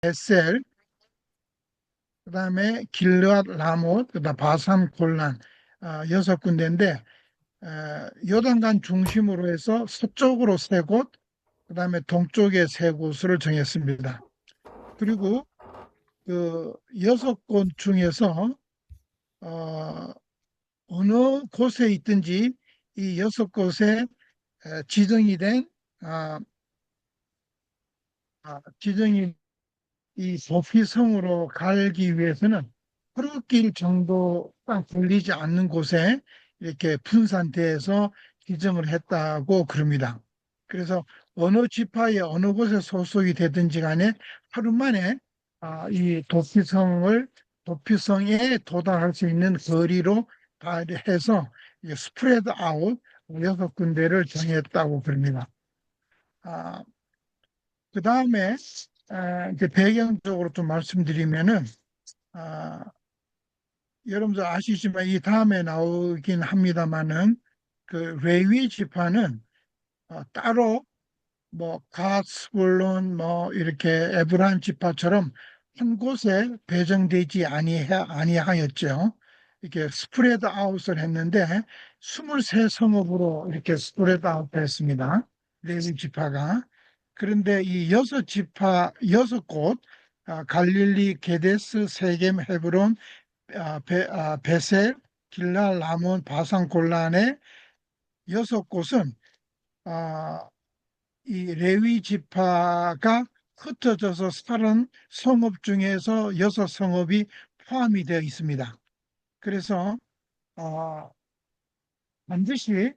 베셀, 그다음에 길르앗 라못, 그다음 바산 골란 6군데인데 요단강 중심으로 해서 서쪽으로 세 곳, 그다음에 동쪽에 세 곳을 정했습니다. 그리고 그 6곳 중에서 어, 어느 곳에 있든지 이 6곳에 지정이 된 아, 지정이 이 소피성으로 가기 위해서는 하루길 정도 딱 걸리지 않는 곳에 이렇게 분산돼서 지정을 했다고 그럽니다. 그래서 어느 지파의 어느 곳에 소속이 되든지 간에 하루 만에 이 도피성에 도달할 수 있는 거리로 다 해서 스프레드 아웃 6군데를 정했다고 그럽니다. 아, 그 다음에 이제 배경적으로 좀 말씀드리면은 아, 여러분들 아시지만 이 다음에 나오긴 합니다만은 그 레위 지파는 따로 뭐 가스불론 뭐 이렇게 에브라임 지파처럼 한 곳에 배정되지 아니하였죠. 이렇게 스프레드 아웃을 했는데 23성읍으로 이렇게 스프레드 아웃했습니다. 레위 지파가. 그런데 이 6지파 6곳 갈릴리, 게데스, 세겜, 헤브론, 베셀, 길랄, 라몬, 바산, 골란의 6곳은 이 레위 지파가 흩어져서 살은 성읍 중에서 6성읍이 포함이 되어 있습니다. 그래서 어, 반드시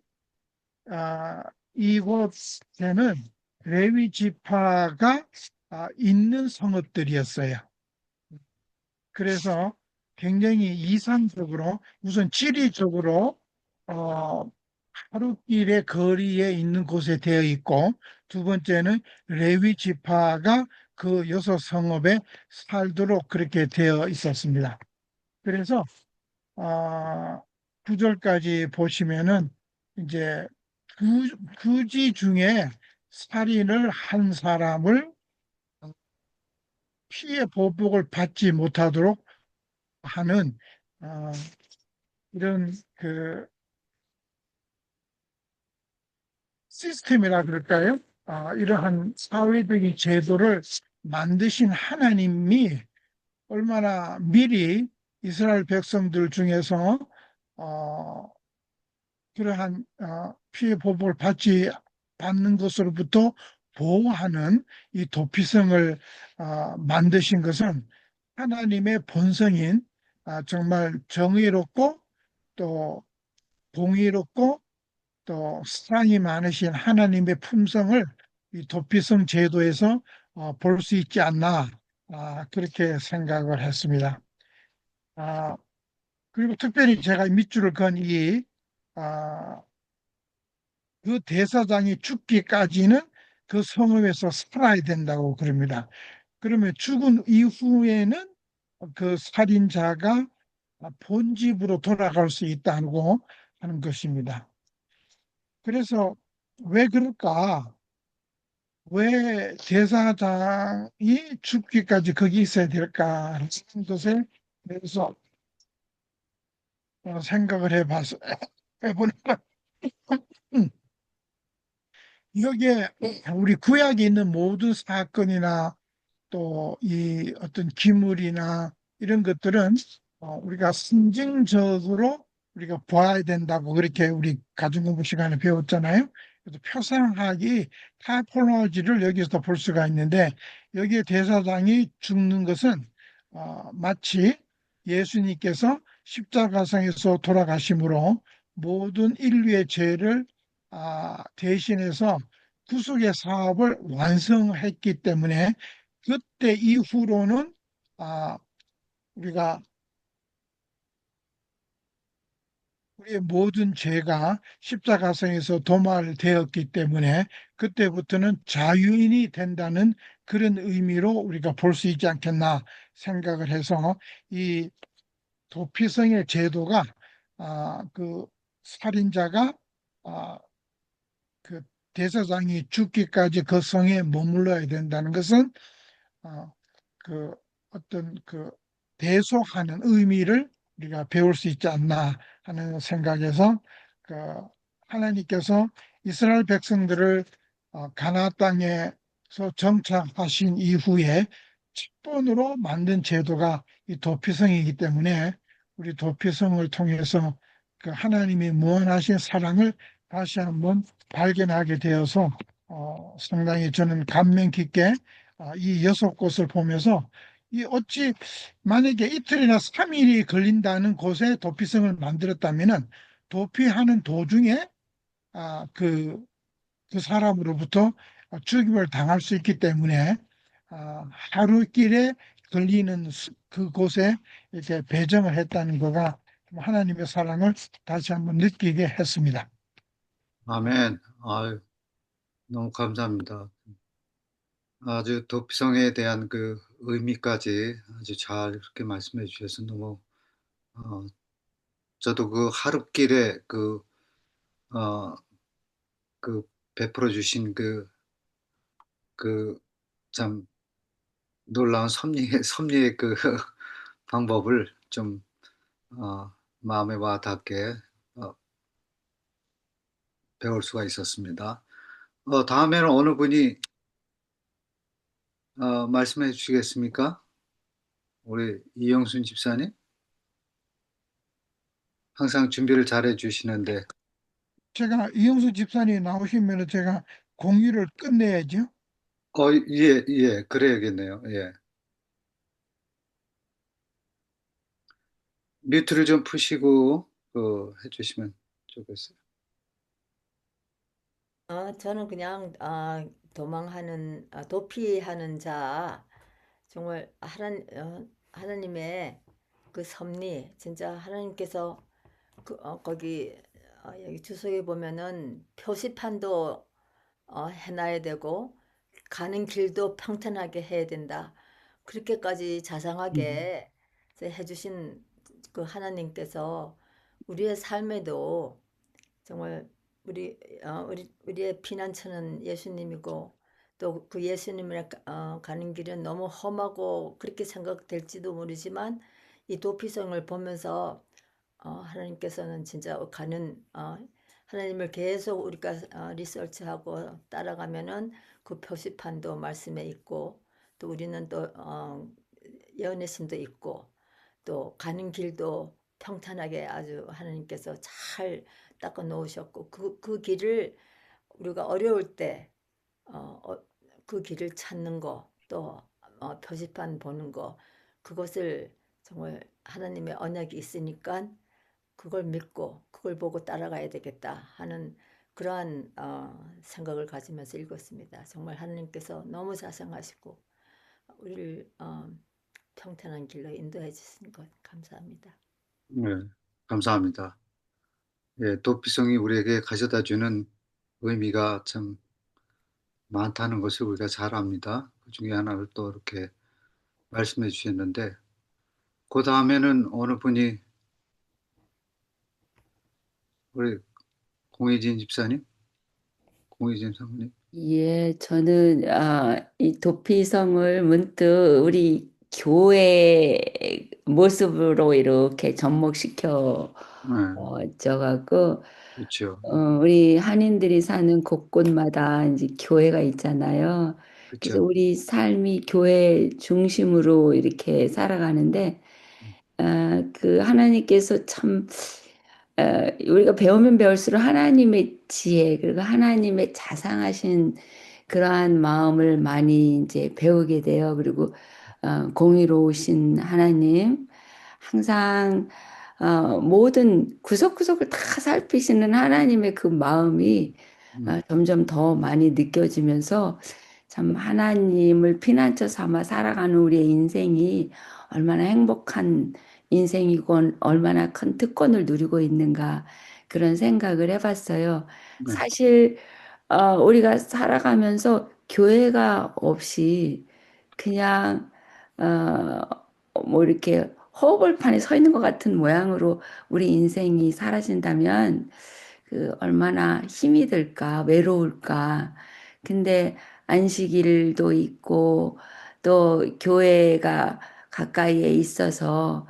아, 이곳에는 레위 지파가 있는 성읍들이었어요. 그래서 굉장히 이상적으로 우선 지리적으로 어, 하루길의 거리에 있는 곳에 되어 있고 두 번째는 레위 지파가 그 6성읍에 살도록 그렇게 되어 있었습니다. 그래서 어, 9절까지 보시면은 이제 부지 중에 살인을 한 사람을 피해 보복을 받지 못하도록 하는 어, 이런 그 시스템이라 그럴까요? 이러한 사회적인 제도를 만드신 하나님이 얼마나 미리 이스라엘 백성들 중에서 어, 그러한 피해 보복을 받는 것으로부터 보호하는 이 도피성을 만드신 것은 하나님의 본성인 정말 정의롭고 또 공의롭고 또 사랑이 많으신 하나님의 품성을 이 도피성 제도에서 볼 수 있지 않나 그렇게 생각을 했습니다. 아, 그리고 특별히 제가 밑줄을 그은 아, 그 대사장이 죽기까지는 그 성읍에서 살아야 된다고 그럽니다. 그러면 죽은 이후에는 그 살인자가 본집으로 돌아갈 수 있다고 하는 것입니다. 그래서 왜 그럴까? 왜 제사장이 죽기까지 거기 있어야 될까 하는 것에 대해서 생각을 해보니까 여기에 우리 구약에 있는 모든 사건이나 또 이 어떤 기물이나 이런 것들은 우리가 상징적으로 우리가 봐야 된다고 그렇게 우리 가정공부 시간에 배웠잖아요. 그래서 표상학이 타이포로지를 여기서 볼 수가 있는데 여기에 대사장이 죽는 것은 마치 예수님께서 십자가상에서 돌아가심으로 모든 인류의 죄를 대신해서 구속의 사업을 완성했기 때문에 그때 이후로는 아, 우리가 우리의 모든 죄가 십자가상에서 도말되었기 때문에 그때부터는 자유인이 된다는 그런 의미로 우리가 볼 수 있지 않겠나 생각을 해서 이 도피성의 제도가 그 살인자가 아, 그 대사장이 죽기까지 그 성에 머물러야 된다는 것은 어, 그 어떤 그 대속하는 의미를 우리가 배울 수 있지 않나 하는 생각에서 그 하나님께서 이스라엘 백성들을 가나안 땅에서 정착하신 이후에 첫 번으로 만든 제도가 이 도피성이기 때문에 우리 도피성을 통해서 그 하나님의 무한하신 사랑을 다시 한번 발견하게 되어서 상당히 저는 감명 깊게 이 여섯 곳을 보면서 이 어찌 만약에 이틀이나 3일이 걸린다는 곳에 도피성을 만들었다면은 도피하는 도중에 그 사람으로부터 죽임을 당할 수 있기 때문에 하루 길에 걸리는 그곳에 이렇게 배정을 했다는 거가 하나님의 사랑을 다시 한번 느끼게 했습니다. 아멘. 아유, 너무 감사합니다. 아주 도피성에 대한 그 의미까지 아주 잘 이렇게 말씀해 주셔서 너무, 어, 저도 그 하룻길에 어, 그 베풀어 주신 참 놀라운 섭리의 그 방법을 좀, 마음에 와 닿게, 어, 배울 수가 있었습니다. 다음에는 어느 분이, 말씀해 주시겠습니까? 우리 이영순 집사님? 항상 준비를 잘해 주시는데, 제가 이영수 집사님 나오시면 제가 공유를 끝내야죠. 예, 예, 그래야겠네요. 예. 뮤트를 좀 푸시고, 해주시면 좋겠어요. 저는 그냥 도망하는 도피하는 자 정말 하나님의 그 섭리 진짜 하나님께서 거기 여기 주석에 보면은 표시판도 해놔야 되고 가는 길도 평탄하게 해야 된다. 그렇게까지 자상하게 해주신 그 하나님께서 우리의 삶에도 정말 우리의 피난처는 예수님이고 또 그 예수님을 가는 길은 너무 험하고 그렇게 생각될지도 모르지만 이 도피성을 보면서 하나님께서는 진짜 하나님을 계속 우리가 리서치하고 따라가면은 그 표시판도 말씀에 있고 또 우리는 또 예언의 신도 있고 또 가는 길도 평탄하게 아주 하나님께서 잘 닦아 놓으셨고 그 길을 우리가 어려울 때 그 길을 찾는 거 또 표지판 보는 거 그것을 정말 하나님의 언약이 있으니까 그걸 믿고 그걸 보고 따라가야 되겠다 하는 그러한 생각을 가지면서 읽었습니다. 정말 하나님께서 너무 자상하시고 우리를 평탄한 길로 인도해 주신 것 감사합니다. 네, 감사합니다. 예, 도피성이 우리에게 가져다 주는 의미가 참 많다는 것을 우리가 잘 압니다. 그 중에 하나를 또 이렇게 말씀해 주셨는데, 그 다음에는 어느 분이, 우리 공혜진 집사님? 공혜진 사모님? 예, 저는 이 도피성을 문득 우리 교회 모습으로 이렇게 접목시켜 네, 져갖고 그렇죠. 우리 한인들이 사는 곳곳마다 이제 교회가 있잖아요. 그래서 그렇죠. 우리 삶이 교회 중심으로 이렇게 살아가는데 그 하나님께서 참 우리가 배우면 배울수록 하나님의 지혜 그리고 하나님의 자상하신 그러한 마음을 많이 이제 배우게 돼요. 그리고 공의로우신 하나님 항상 모든 구석구석을 다 살피시는 하나님의 그 마음이 음, 점점 더 많이 느껴지면서 참 하나님을 피난처 삼아 살아가는 우리의 인생이 얼마나 행복한 인생이고 얼마나 큰 특권을 누리고 있는가 그런 생각을 해봤어요. 네, 사실 우리가 살아가면서 교회가 없이 그냥 뭐 이렇게 허벌판에 서 있는 것 같은 모양으로 우리 인생이 사라진다면 그 얼마나 힘이 들까, 외로울까. 근데 안식일도 있고 또 교회가 가까이에 있어서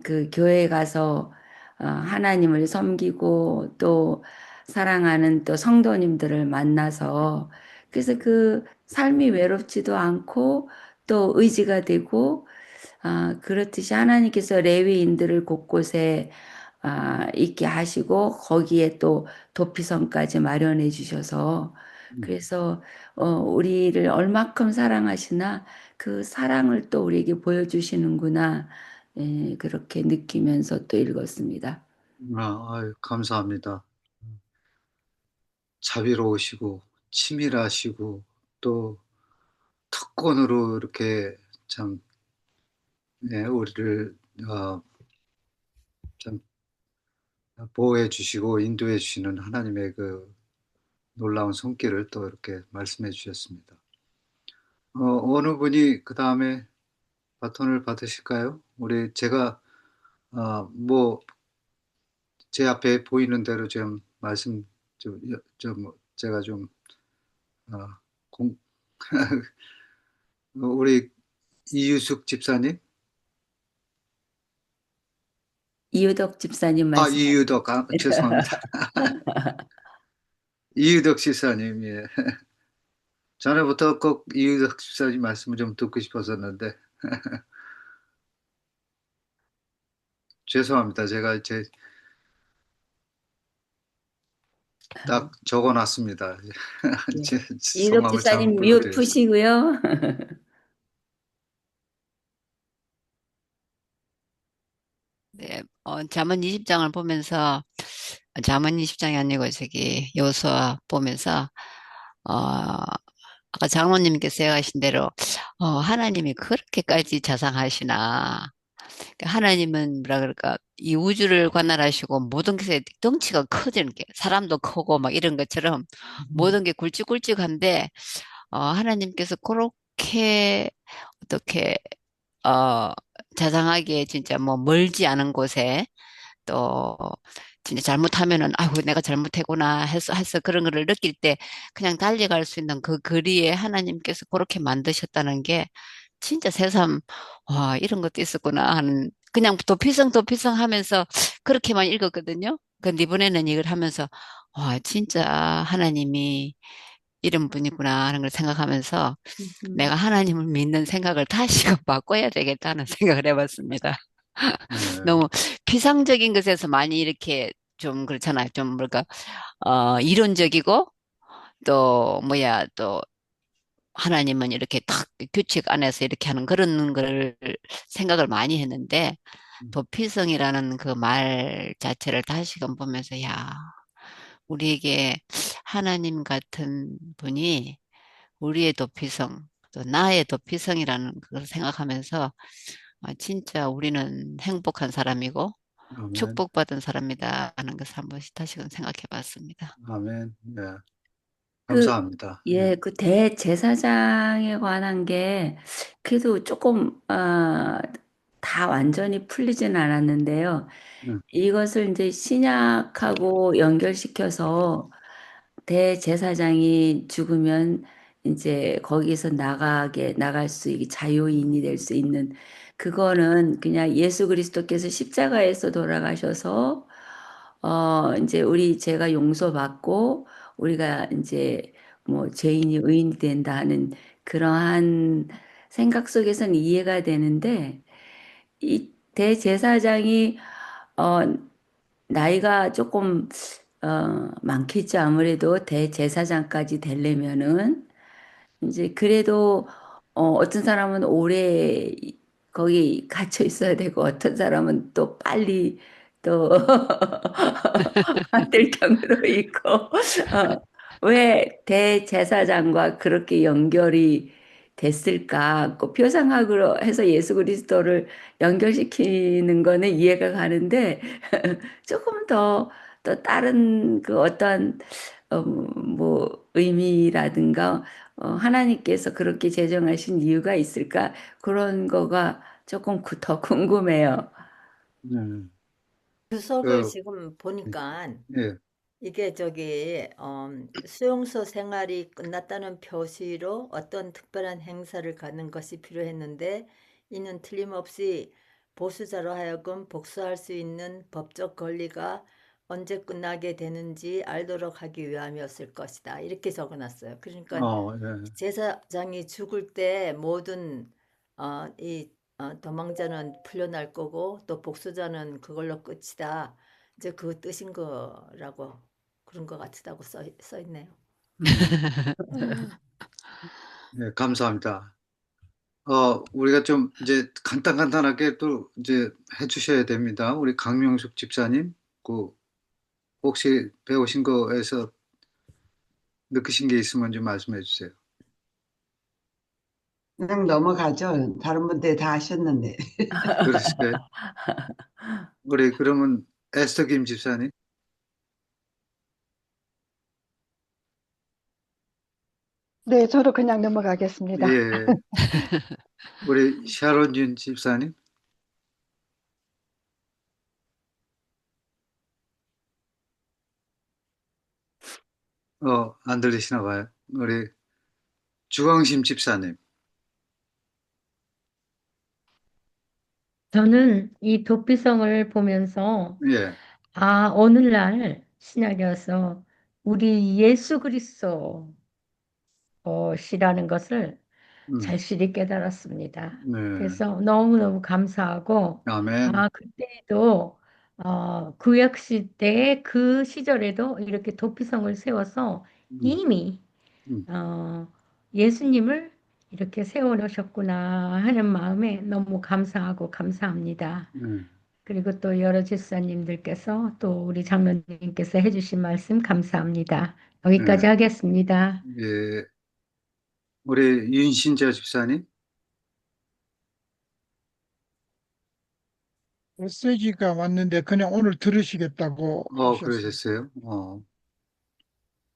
그 교회 가서 하나님을 섬기고 또 사랑하는 또 성도님들을 만나서 그래서 그 삶이 외롭지도 않고 또 의지가 되고 그렇듯이 하나님께서 레위인들을 곳곳에 있게 하시고 거기에 또 도피성까지 마련해 주셔서 그래서 우리를 얼마큼 사랑하시나 그 사랑을 또 우리에게 보여주시는구나 그렇게 느끼면서 또 읽었습니다. 아유, 감사합니다. 자비로우시고, 치밀하시고, 또 특권으로 이렇게 참, 예, 우리를, 참 보호해 주시고 인도해 주시는 하나님의 그 놀라운 손길을 또 이렇게 말씀해 주셨습니다. 어느 분이 그 다음에 바톤을 받으실까요? 제가, 뭐, 제 앞에 보이는 대로 좀 말씀, 제가 좀, 어, 공, 우리 이유숙 집사님? 이유덕 집사님 말씀. 이유덕, 죄송합니다. 이유덕 집사님, 예. 전에부터 꼭 이유덕 집사님 말씀을 좀 듣고 싶었었는데, 죄송합니다. 제가 딱 적어 놨습니다. 예. 제 이유덕 성함을 잘못 집사님 뮤 불러드렸습니다. 푸시고요. 네, 잠언 20장을 보면서, 잠언 20장이 아니고 저기 여호수아 보면서, 아까 장로님께서 하신 대로, 하나님이 그렇게까지 자상하시나. 그러니까 하나님은 뭐라 그럴까, 이 우주를 관할하시고 모든 것에 덩치가 커지는 게, 사람도 크고 막 이런 것처럼 모든 게 굵직굵직한데, 하나님께서 그렇게 어떻게, 어, 자상하게 진짜 뭐 멀지 않은 곳에 또 진짜 잘못하면은 아이고 내가 잘못했구나 해서 그런 거를 느낄 때 그냥 달려갈 수 있는 그 거리에 하나님께서 그렇게 만드셨다는 게 진짜 새삼 와 이런 것도 있었구나 하는 그냥 도피성 하면서 그렇게만 읽었거든요. 근데 이번에는 이걸 하면서 와 진짜 하나님이 이런 분이구나 하는 걸 생각하면서 내가 하나님을 믿는 생각을 다시금 바꿔야 되겠다는 생각을 해봤습니다. 네. 너무 피상적인 것에서 많이 이렇게 좀 그렇잖아요. 좀 뭐랄까, 이론적이고 또 뭐야, 또 하나님은 이렇게 딱 규칙 안에서 이렇게 하는 그런 걸 생각을 많이 했는데 도피성이라는 그 말 자체를 다시금 보면서 야, 우리에게 하나님 같은 분이 우리의 도피성, 또 나의 도피성이라는 걸 생각하면서 진짜 우리는 행복한 사람이고 아멘, 축복받은 사람이다 하는 것을 한 번씩 다시금 생각해 봤습니다. 아멘, 네. 그, 감사합니다. 네. 예, 그 대제사장에 관한 게 그래도 조금, 다 완전히 풀리진 않았는데요. 네. 이것을 이제 신약하고 연결시켜서 대제사장이 죽으면 이제 거기서 나갈 수, 있게 자유인이 될 수 있는 그거는 그냥 예수 그리스도께서 십자가에서 돌아가셔서 이제 우리 죄가 용서받고 우리가 이제 뭐 죄인이 의인이 된다 하는 그러한 생각 속에서는 이해가 되는데 이 대제사장이 어 나이가 조금 많겠죠. 아무래도 대제사장까지 되려면은 이제 그래도 어떤 사람은 오래 거기 갇혀 있어야 되고 어떤 사람은 또 빨리 또 만들 경우도 있고 왜 대제사장과 그렇게 연결이 됐을까? 그 표상학으로 해서 예수 그리스도를 연결시키는 거는 이해가 가는데 조금 더 다른 그 어떤 뭐 의미라든가 하나님께서 그렇게 제정하신 이유가 있을까? 그런 거가 조금 더 궁금해요. 네. 주석을 그, 지금 보니까 예, 이게 수용소 생활이 끝났다는 표시로 어떤 특별한 행사를 갖는 것이 필요했는데 이는 틀림없이 보수자로 하여금 복수할 수 있는 법적 권리가 언제 끝나게 되는지 알도록 하기 위함이었을 것이다. 이렇게 적어놨어요. 그러니까 예. 제사장이 죽을 때 모든 도망자는 풀려날 거고 또 복수자는 그걸로 끝이다. 이제 그 뜻인 거라고 그런 것 같다고 써 있네요. 예, 감사합니다. 우리가 좀 이제 간단하게 또 이제 해주셔야 됩니다. 우리 강명숙 집사님, 그 혹시 배우신 거에서 느끼신 게 있으면 좀 말씀해 주세요. 그냥 넘어가죠. 다른 분들 다 하셨는데. 그러실까요? 우리 그러면 에스더 김 집사님, 네, 저도 그냥 넘어가겠습니다. 예, 우리 샤론 윤 집사님, 안 들리시나 봐요. 우리 주광심 집사님, 저는 이 도피성을 보면서 예, 오늘날 신약에 와서 우리 예수 그리스도 시라는 것을 음, 절실히 깨달았습니다. 네, 그래서 너무너무 감사하고 아멘, 그때도 구약 시대의 그 시절에도 이렇게 도피성을 세워서 음, 이미 음, 예수님을 이렇게 세워놓으셨구나 하는 마음에 너무 감사하고 감사합니다. 네, 그리고 또 여러 집사님들께서 또 우리 장로님께서 해주신 말씀 감사합니다. 여기까지 네, 하겠습니다. 예, 우리 윤신재 집사님, 메시지가 왔는데 그냥 오늘 들으시겠다고 하셨어요. 그러셨어요?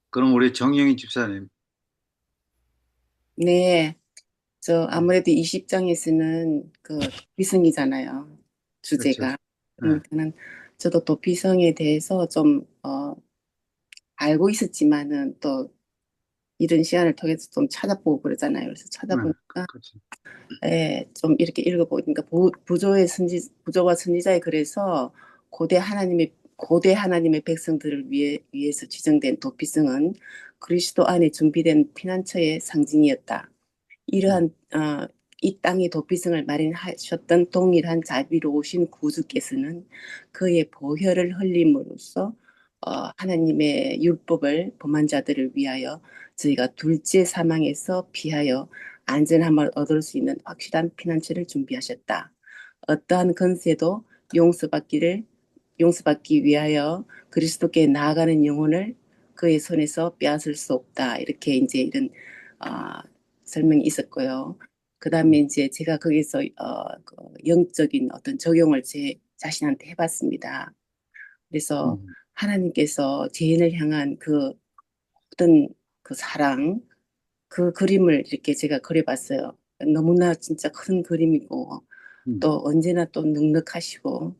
그럼 우리 정영희 집사님, 네, 저 네, 아무래도 20장에서는 그 도피성이잖아요. 그렇죠. 주제가. 네, 그러니까는 저도 도피성에 대해서 좀 알고 있었지만은 또 이런 시간을 통해서 좀 찾아보고 그러잖아요. 그래서 네, 찾아보니까 그렇죠. 좀 이렇게 읽어보니까 부조와 선지자의 글에서 고대 하나님의 백성들을 위해서 지정된 도피성은 그리스도 안에 준비된 피난처의 상징이었다. 이러한 이 땅의 도피성을 마련하셨던 동일한 자비로우신 구주께서는 그의 보혈을 흘림으로써 하나님의 율법을 범한 자들을 위하여 저희가 둘째 사망에서 피하여 안전함을 얻을 수 있는 확실한 피난처를 준비하셨다. 어떠한 건세도 용서받기 위하여 그리스도께 나아가는 영혼을 그의 손에서 빼앗을 수 없다. 이렇게 이제 이런 어, 설명이 있었고요. 그 다음에 이제 제가 거기서 그 영적인 어떤 적용을 제 자신한테 해봤습니다. 그래서 음, 하나님께서 죄인을 향한 그 어떤 그 사랑, 그 그림을 이렇게 제가 그려봤어요. 너무나 진짜 큰 그림이고 음, 또 언제나 또 넉넉하시고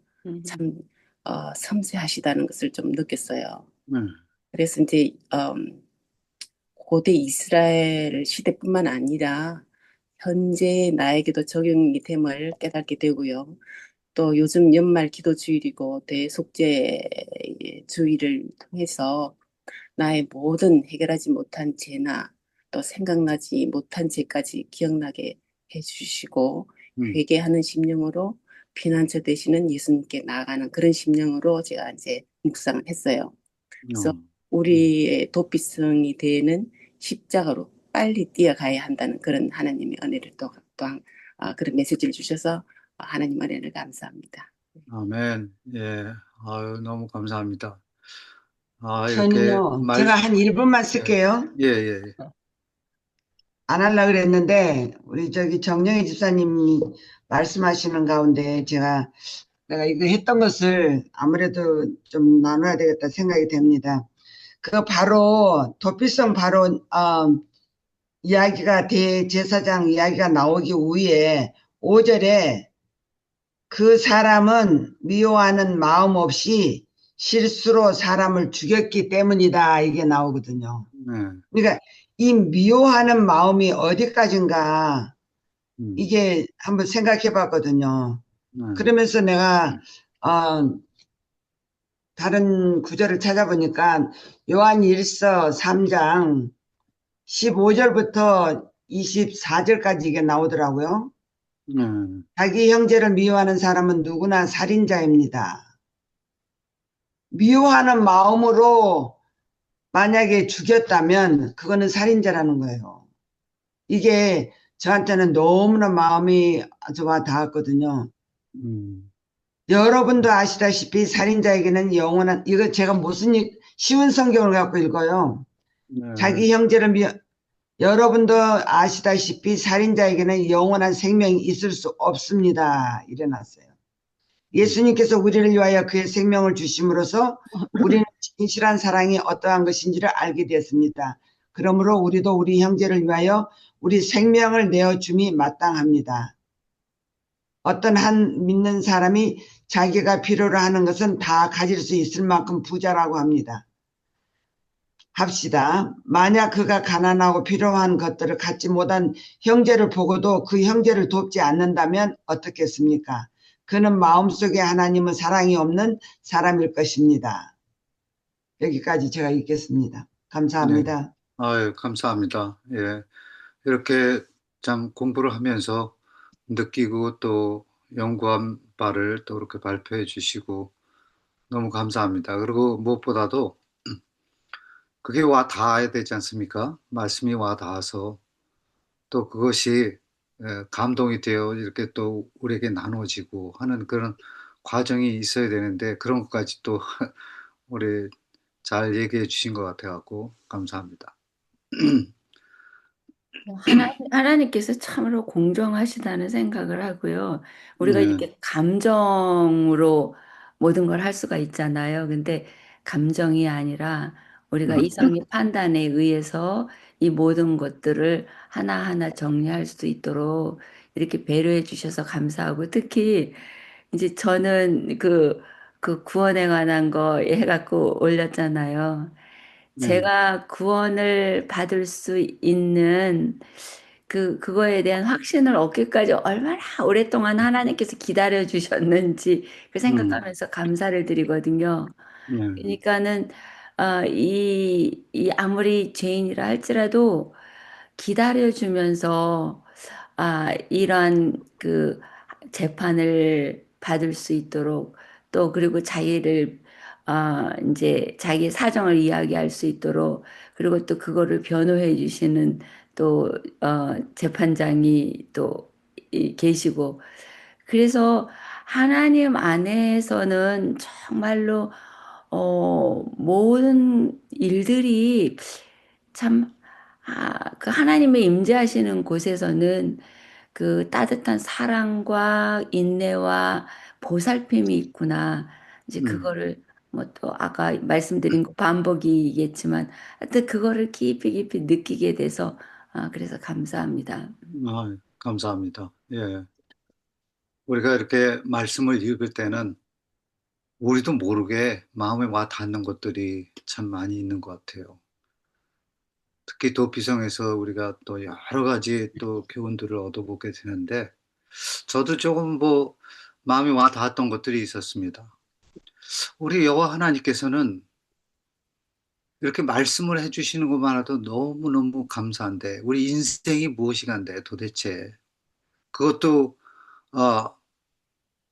참 섬세하시다는 것을 좀 느꼈어요. 네, 그래서 이제 고대 이스라엘 시대뿐만 아니라 현재 나에게도 적용이 됨을 깨닫게 되고요. 또 요즘 연말 기도 주일이고 대속죄 주일을 통해서 나의 모든 해결하지 못한 죄나 또 생각나지 못한 죄까지 기억나게 해주시고 음, 회개하는 심령으로 피난처 되시는 예수님께 나아가는 그런 심령으로 제가 이제 묵상을 했어요. 그래서 음. 우리의 도피성이 되는 십자가로 빨리 뛰어가야 한다는 그런 하나님의 은혜를 또한 그런 메시지를 주셔서 하나님 은혜를 감사합니다. 아멘. 예. 아유, 너무 감사합니다. 이렇게 저는요, 제가 한 1분만 쓸게요. 예, 예, 예. 안 하려고 그랬는데, 우리 정영희 집사님이 말씀하시는 가운데 내가 이거 했던 것을 아무래도 좀 나눠야 되겠다 생각이 됩니다. 도피성 이야기가 대제사장 이야기가 나오기 위해 5절에 그 사람은 미워하는 마음 없이 실수로 사람을 죽였기 때문이다. 이게 나오거든요. 네. 그러니까 이 미워하는 마음이 어디까지인가 이게 한번 생각해 봤거든요. 그러면서 내가 다른 구절을 찾아보니까 요한 1서 3장 15절부터 24절까지 이게 나오더라고요. 자기 형제를 미워하는 사람은 누구나 살인자입니다. 미워하는 마음으로 만약에 죽였다면 그거는 살인자라는 거예요. 이게 저한테는 너무나 마음이 아주 와 닿았거든요. 여러분도 아시다시피 살인자에게는 영원한, 이거 제가 무슨 쉬운 성경을 갖고 읽어요. 자기 형제를 여러분도 아시다시피 살인자에게는 영원한 생명이 있을 수 없습니다. 이래놨어요. 예수님께서 우리를 위하여 그의 생명을 주심으로써 우리는 진실한 사랑이 어떠한 것인지를 알게 되었습니다. 그러므로 우리도 우리 형제를 위하여 우리 생명을 내어줌이 마땅합니다. 어떤 한 믿는 사람이 자기가 필요로 하는 것은 다 가질 수 있을 만큼 부자라고 합니다. 합시다. 만약 그가 가난하고 필요한 것들을 갖지 못한 형제를 보고도 그 형제를 돕지 않는다면 어떻겠습니까? 그는 마음속에 하나님은 사랑이 없는 사람일 것입니다. 여기까지 제가 읽겠습니다. 감사합니다. 네. 아유, 감사합니다. 예. 이렇게 참 공부를 하면서 느끼고 또 연구한 바를 또 이렇게 발표해 주시고 너무 감사합니다. 그리고 무엇보다도 그게 와 닿아야 되지 않습니까? 말씀이 와 닿아서 또 그것이 감동이 되어 이렇게 또 우리에게 나눠지고 하는 그런 과정이 있어야 되는데 그런 것까지 또 우리 잘 얘기해 주신 것 같아갖고 감사합니다. 하나님께서 참으로 공정하시다는 생각을 하고요. 우리가 네. 이렇게 감정으로 모든 걸 할 수가 있잖아요. 근데 감정이 아니라 우리가 이성의 판단에 의해서 이 모든 것들을 하나하나 정리할 수 있도록 이렇게 배려해 주셔서 감사하고 특히 이제 저는 그 구원에 관한 거 해갖고 올렸잖아요. 네. 제가 구원을 받을 수 있는 그거에 대한 확신을 얻기까지 얼마나 오랫동안 하나님께서 기다려 주셨는지 그 생각하면서 감사를 드리거든요. 네. 그러니까는 이 아무리 죄인이라 할지라도 기다려 주면서 이런 그 재판을 받을 수 있도록 또 그리고 자기를 이제 자기의 사정을 이야기할 수 있도록 그리고 또 그거를 변호해 주시는 또 재판장이 또 계시고 그래서 하나님 안에서는 정말로 모든 일들이 참 그 하나님의 임재하시는 곳에서는 그 따뜻한 사랑과 인내와 보살핌이 있구나. 이제 그거를 뭐 또 아까 말씀드린 거 반복이겠지만 하여튼 그거를 깊이 깊이 느끼게 돼서 그래서 감사합니다. 감사합니다. 예. 우리가 이렇게 말씀을 읽을 때는 우리도 모르게 마음에 와 닿는 것들이 참 많이 있는 것 같아요. 특히 도피성에서 우리가 또 여러 가지 또 교훈들을 얻어보게 되는데 저도 조금 뭐 마음에 와 닿았던 것들이 있었습니다. 우리 여호와 하나님께서는 이렇게 말씀을 해주시는 것만으로도 너무너무 감사한데 우리 인생이 무엇이간데 도대체 그것도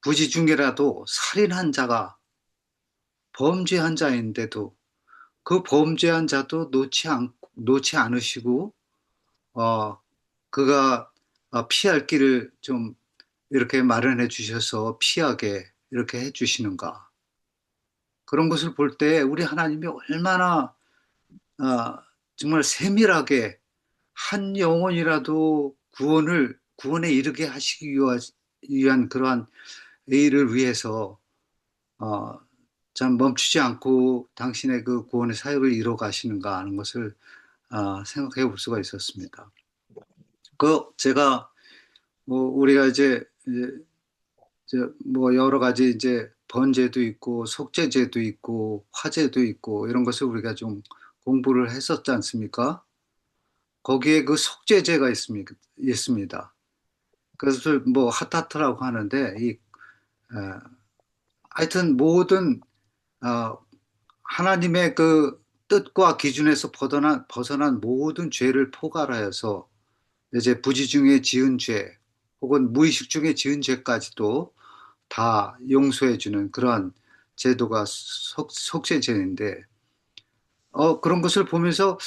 부지 중에라도 살인한 자가 범죄한 자인데도 그 범죄한 자도 놓지 않으시고 그가 피할 길을 좀 이렇게 마련해 주셔서 피하게 이렇게 해 주시는가. 그런 것을 볼 때 우리 하나님이 얼마나 정말 세밀하게 한 영혼이라도 구원에 이르게 하시기 위한 그러한 일을 위해서 참 멈추지 않고 당신의 그 구원의 사역을 이뤄 가시는가 하는 것을 생각해 볼 수가 있었습니다. 제가 우리가 이제 뭐 여러 가지 이제 번제도 있고 속죄제도 있고 화제도 있고 이런 것을 우리가 좀 공부를 했었지 않습니까? 거기에 그 속죄제가 있습니다. 그것을 뭐 핫타트라고 하는데 에, 하여튼 모든 어, 하나님의 그 뜻과 기준에서 벗어난 모든 죄를 포괄하여서 이제 부지 중에 지은 죄 혹은 무의식 중에 지은 죄까지도 다 용서해주는 그러한 제도가 속죄제인데, 그런 것을 보면서,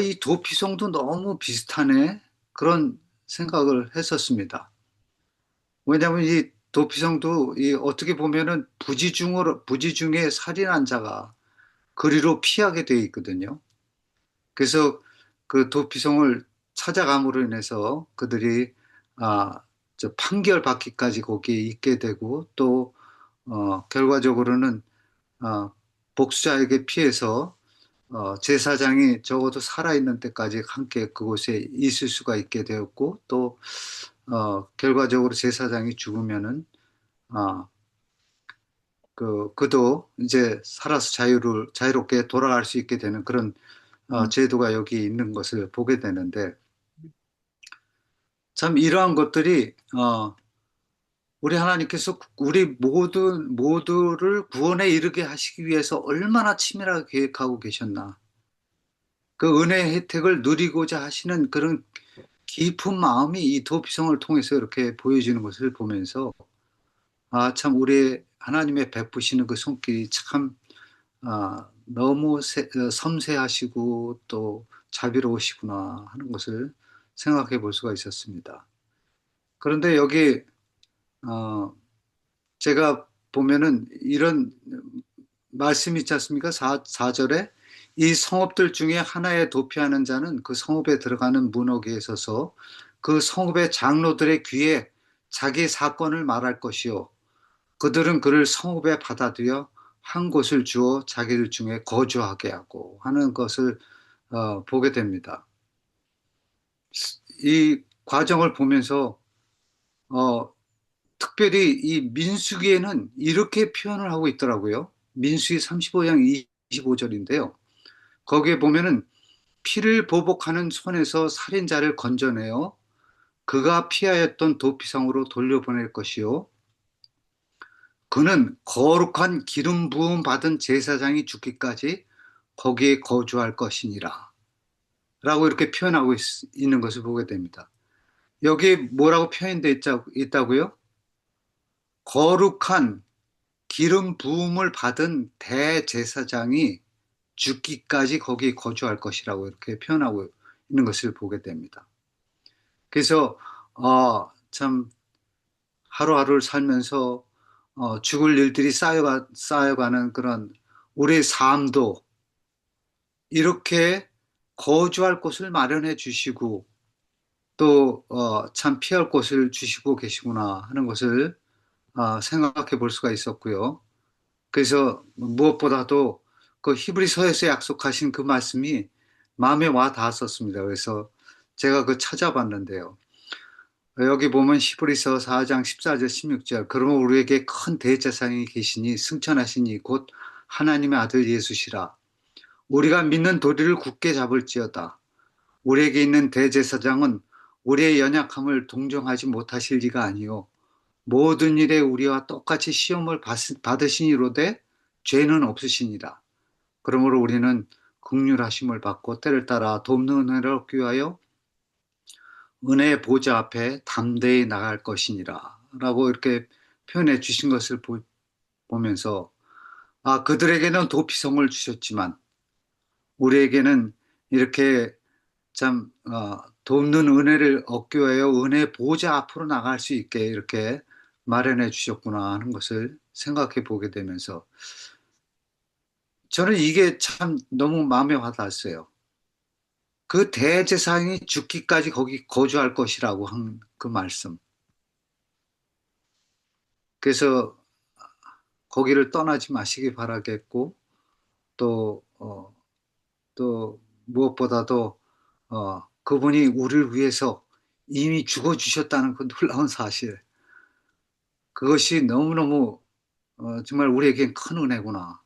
이 도피성도 너무 비슷하네. 그런 생각을 했었습니다. 왜냐하면 이 도피성도 어떻게 보면은 부지 중에 살인한 자가 그리로 피하게 되어 있거든요. 그래서 그 도피성을 찾아감으로 인해서 그들이 아, 저 판결 받기까지 거기에 있게 되고 또 결과적으로는 어, 복수자에게 피해서 제사장이 적어도 살아있는 때까지 함께 그곳에 있을 수가 있게 되었고 또 결과적으로 제사장이 죽으면은 어, 그도 이제 살아서 자유롭게 돌아갈 수 있게 되는 그런 제도가 여기 있는 것을 보게 되는데 참 이러한 것들이 우리 하나님께서 우리 모두를 구원에 이르게 하시기 위해서 얼마나 치밀하게 계획하고 계셨나. 그 은혜의 혜택을 누리고자 하시는 그런 깊은 마음이 이 도피성을 통해서 이렇게 보여지는 것을 보면서 참 우리 하나님의 베푸시는 그 손길이 참 너무 섬세하시고 또 자비로우시구나 하는 것을 생각해 볼 수가 있었습니다. 그런데 여기 어, 제가 보면은 이런 말씀이 있지 않습니까? 4절에 이 성읍들 중에 하나에 도피하는 자는 그 성읍에 들어가는 문호기에 서서 그 성읍의 장로들의 귀에 자기 사건을 말할 것이요. 그들은 그를 성읍에 받아들여 한 곳을 주어 자기들 중에 거주하게 하고 하는 것을 보게 됩니다. 이 과정을 보면서 어, 특별히 이 민수기에는 이렇게 표현을 하고 있더라고요. 민수기 35장 25절인데요. 거기에 보면은 피를 보복하는 손에서 살인자를 건져내어 그가 피하였던 도피성으로 돌려보낼 것이요. 그는 거룩한 기름 부음 받은 제사장이 죽기까지 거기에 거주할 것이니라. 라고 이렇게 표현하고 있는 것을 보게 됩니다. 여기 뭐라고 표현되어 있다고요? 거룩한 기름 부음을 받은 대제사장이 죽기까지 거기에 거주할 것이라고 이렇게 표현하고 있는 것을 보게 됩니다. 그래서 참 하루하루를 살면서 죽을 일들이 쌓여가는 그런 우리의 삶도 이렇게 거주할 곳을 마련해 주시고 또 참 피할 곳을 주시고 계시구나 하는 것을 생각해 볼 수가 있었고요. 그래서 무엇보다도 그 히브리서에서 약속하신 그 말씀이 마음에 와 닿았었습니다. 그래서 제가 그 찾아봤는데요. 여기 보면 히브리서 4장 14절 16절 그러면 우리에게 큰 대제사장이 계시니 승천하시니 곧 하나님의 아들 예수시라. 우리가 믿는 도리를 굳게 잡을지어다. 우리에게 있는 대제사장은 우리의 연약함을 동정하지 못하실 리가 아니요 모든 일에 우리와 똑같이 시험을 받으시니로되 죄는 없으시니라. 그러므로 우리는 긍휼하심을 받고 때를 따라 돕는 은혜를 얻기 위하여 은혜의 보좌 앞에 담대히 나갈 것이니라. 라고 이렇게 표현해 주신 것을 보면서 그들에게는 도피성을 주셨지만 우리에게는 이렇게 참 돕는 은혜를 얻기 위하여 은혜 보좌 앞으로 나갈 수 있게 이렇게 마련해 주셨구나 하는 것을 생각해 보게 되면서 저는 이게 참 너무 마음에 와닿았어요. 그 대제사장이 죽기까지 거기 거주할 것이라고 한 그 말씀. 그래서 거기를 떠나지 마시기 바라겠고 또 무엇보다도 그분이 우리를 위해서 이미 죽어주셨다는 그 놀라운 사실. 그것이 너무너무 정말 우리에겐 큰 은혜구나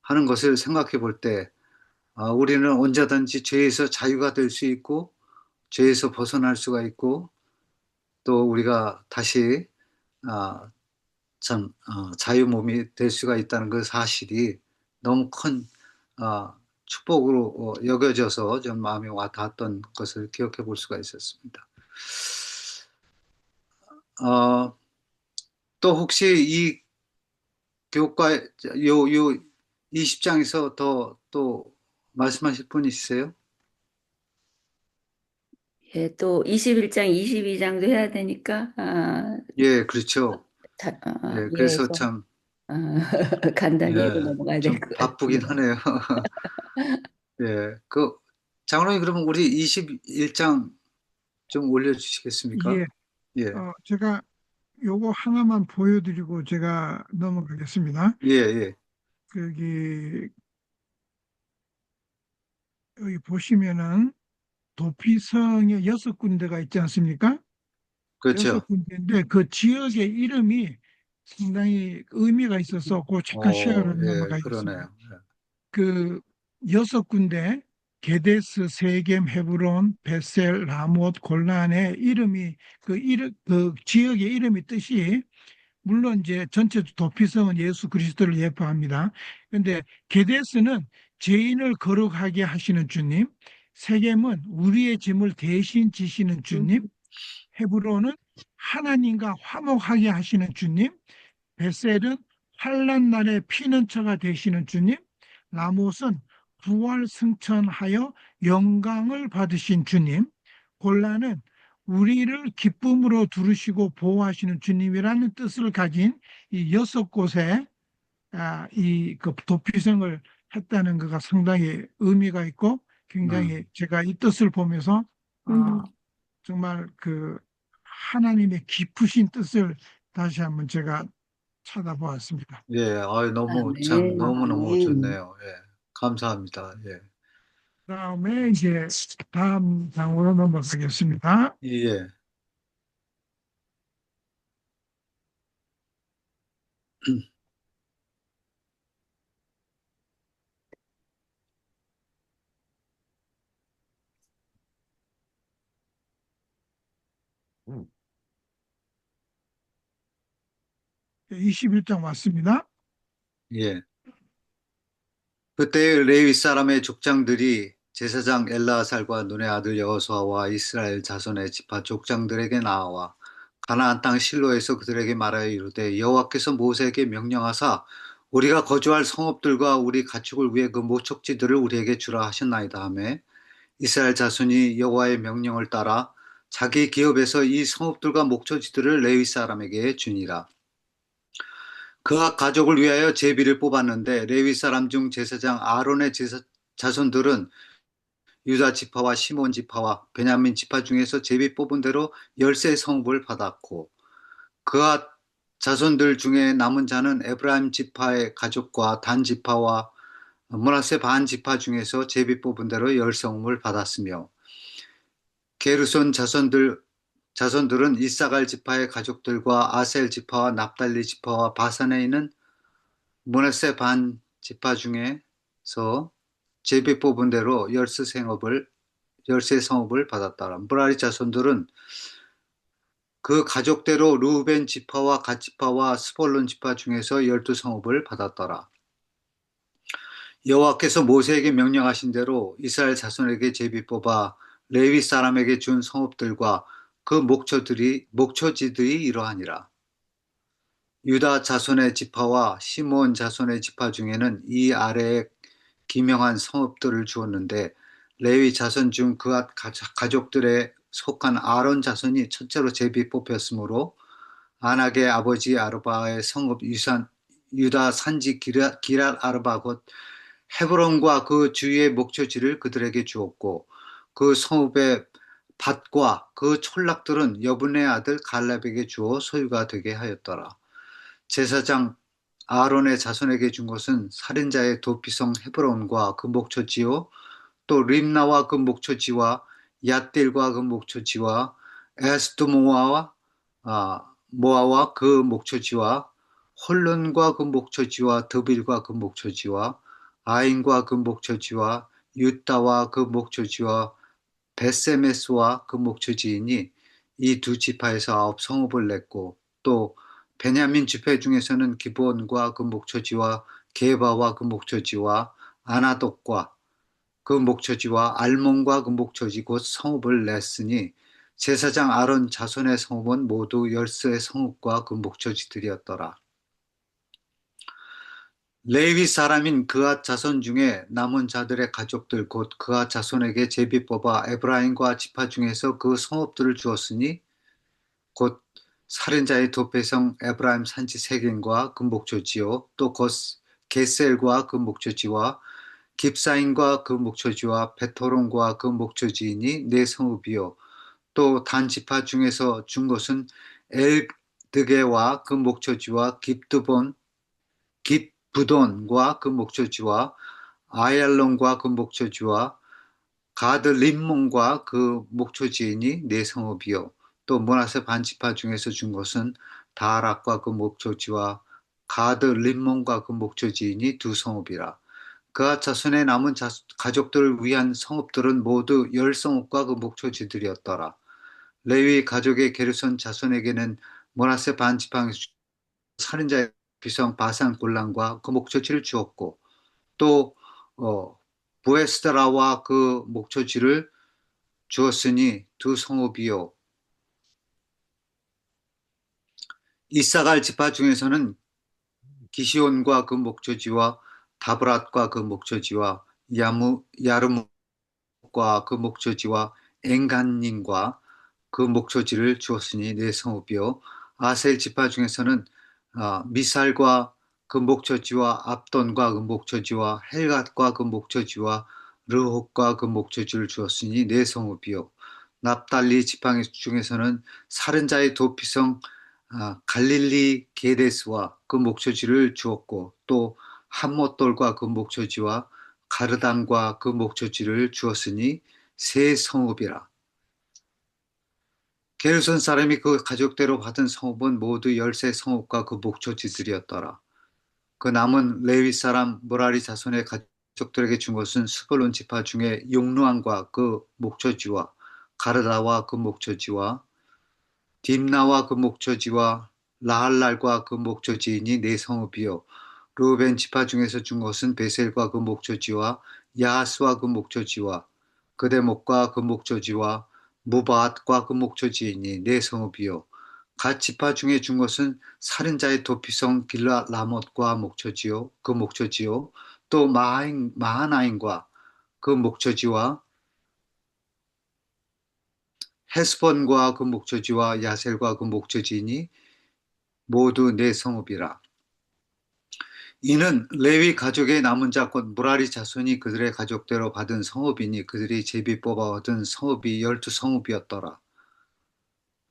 하는 것을 생각해 볼 때, 우리는 언제든지 죄에서 자유가 될 수 있고, 죄에서 벗어날 수가 있고, 또 우리가 다시 아, 자유 몸이 될 수가 있다는 그 사실이 너무 큰 축복으로 여겨져서 좀 마음에 와 닿았던 것을 기억해 볼 수가 있었습니다. 어, 또 혹시 이 교과 요 20장에서 더 또 말씀하실 분 있으세요? 예, 또 21장, 22장도 해야 되니까, 예, 그렇죠. 예, 그래서 참, 아, 간단히 해도 예, 넘어가야 될 좀 것 바쁘긴 같습니다. 하네요. 예, 장로님 그러면 우리 21장 좀 올려주시겠습니까? 예, 예, 제가 요거 하나만 보여드리고 제가 넘어가겠습니다. 예, 예, 여기, 여기 보시면은 도피성에 6군데가 있지 않습니까? 여섯 그렇죠. 군데인데 그 지역의 이름이 상당히 의미가 있어서 그 잠깐 쉐어를 예, 넘어가겠습니다. 그러네요. 그 6군데 게데스, 세겜, 헤브론, 베셀, 라못, 골란의 이름이 그 지역의 이름이 뜻이 물론 이제 전체 도피성은 예수 그리스도를 예표합니다. 그런데 게데스는 죄인을 거룩하게 하시는 주님, 세겜은 우리의 짐을 대신 지시는 주님, 헤브론은 하나님과 화목하게 하시는 주님, 베셀은 환난 날에 피난처가 되시는 주님, 라못은 부활 승천하여 영광을 받으신 주님, 골라는 우리를 기쁨으로 두르시고 보호하시는 주님이라는 뜻을 가진 이 6곳에 이그 도피성을 했다는 것가 상당히 의미가 있고 굉장히 제가 이 뜻을 보면서 정말 그 하나님의 깊으신 뜻을 다시 한번 제가 찾아보았습니다. 예, 너무 참 아멘, 너무너무 아멘. 좋네요. 예, 감사합니다. 예, 그다음에 이제 다음 장으로 넘어가겠습니다. 예, 21장 왔습니다. 예. 그때 레위 사람의 족장들이 제사장 엘라살과 눈의 아들 여호수아와 이스라엘 자손의 지파 족장들에게 나와 가나안 땅 실로에서 그들에게 말하여 이르되 여호와께서 모세에게 명령하사 우리가 거주할 성읍들과 우리 가축을 위해 그 모촉지들을 우리에게 주라 하셨나이다 하매 이스라엘 자손이 여호와의 명령을 따라 자기 기업에서 이 성읍들과 목초지들을 레위 사람에게 주니라. 그가 가족을 위하여 제비를 뽑았는데 레위 사람 중 제사장 아론의 자손들은 유다 지파와 시몬 지파와 베냐민 지파 중에서 제비 뽑은 대로 열세 성읍을 받았고 그가 자손들 중에 남은 자는 에브라임 지파의 가족과 단 지파와 므낫세 반 지파 중에서 제비 뽑은 대로 열 성읍을 받았으며 게르손 자손들은 이사갈 지파의 가족들과 아셀 지파와 납달리 지파와 바산에 있는 므낫세 반 지파 중에서 제비 뽑은 대로 열세 성읍을 받았더라. 므라리 자손들은 그 가족대로 루벤 지파와 갓 지파와 스볼론 지파 중에서 12성읍을 받았더라. 여호와께서 모세에게 명령하신 대로 이스라엘 자손에게 제비 뽑아 레위 사람에게 준 성읍들과 그 목초지들이 이러하니라. 유다 자손의 지파와 시몬 자손의 지파 중에는 이 아래에 기명한 성읍들을 주었는데 레위 자손 중 그앗 가족들에 속한 아론 자손이 첫째로 제비 뽑혔으므로 안악의 아버지 아르바의 성읍 유다 산지 기랏 아르바 곧 헤브론과 그 주위의 목초지를 그들에게 주었고 그 성읍의 밭과 그 촌락들은 여분의 아들 갈렙에게 주어 소유가 되게 하였더라. 제사장 아론의 자손에게 준 것은 살인자의 도피성 헤브론과 그 목초지요 또 림나와 그 목초지와 얏딜과 그 목초지와 에스드모아와 모아와 그 목초지와 홀론과 그 목초지와 드빌과 그 목초지와 아인과 그 목초지와 유다와 그 목초지와 베세메스와 그 목초지이니 이 두 지파에서 아홉 성읍을 냈고 또 베냐민 지파 중에서는 기브온과 그 목초지와 게바와 그 목초지와 아나독과 그 목초지와 알몬과 그 목초지 곧 성읍을 냈으니 제사장 아론 자손의 성읍은 모두 열세 성읍과 그 목초지들이었더라. 레위 사람인 그앗 자손 중에 남은 자들의 가족들 곧 그앗 자손에게 제비 뽑아 에브라임과 지파 중에서 그 성읍들을 주었으니 곧 살인자의 도패성 에브라임 산지 세겐과 그 목초지요 또 게셀과 그 목초지와 깁사인과 그 목초지와 베토론과 그 목초지이니 네 성읍이요 또 단 지파 중에서 준 것은 엘드게와 그 목초지와 깁부돈과 그 목초지와 아얄론과 그 목초지와 가드 림몬과 그 목초지이니 네 성읍이요 또 므낫세 반지파 중에서 준 것은 다락과 그 목초지와 가드 림몬과 그 목초지이니 두 성읍이라. 그가 자손의 남은 가족들을 위한 성읍들은 모두 열 성읍과 그 목초지들이었더라. 레위 가족의 게르손 자손에게는 므낫세 반지파 살인자의 비성 바산 골란과 그 목초지를 주었고 또 부에스드라와 그 목초지를 주었으니 두 성읍이요 이사갈 지파 중에서는 기시온과 그 목초지와 다브랏과 그 목초지와 야르묵과 그 목초지와 엔간님과 그 목초지를 주었으니 네 성읍이요 아셀 지파 중에서는 미살과 그 목초지와 압돈과 그 목초지와 헬갓과 그 목초지와 르홉과 그 목초지를 주었으니 네 성읍이요 납달리 지파 중에서는 살인자의 도피성 갈릴리 게데스와 그 목초지를 주었고 또 함못돌과 그 목초지와 가르단과 그 목초지를 주었으니 세 성읍이라. 게르손 사람이 그 가족대로 받은 성읍은 모두 열세 성읍과 그 목초지들이었더라. 그 남은 레위 사람 무라리 자손의 가족들에게 준 것은 스불론 지파 중에 용루안과 그 목초지와 가르다와 그 목초지와 딥나와 그 목초지와 라할랄과 그 목초지이니 네 성읍이요 르우벤 지파 중에서 준 것은 베셀과 그 목초지와 야하스와 그 목초지와 그대목과 그 목초지와 무바앗과 그 목초지이니 네 성읍이요 갓 지파 중에 준 것은 살인자의 도피성 길라 라못과 목초지요 그 목초지요 또 마하나임과 그 목초지와 헤스본과 그 목초지와 야셀과 그 목초지이니 모두 네 성읍이라. 이는 레위 가족의 남은 자 곧 무라리 자손이 그들의 가족대로 받은 성읍이니 그들이 제비 뽑아 얻은 성읍이 12성읍이었더라.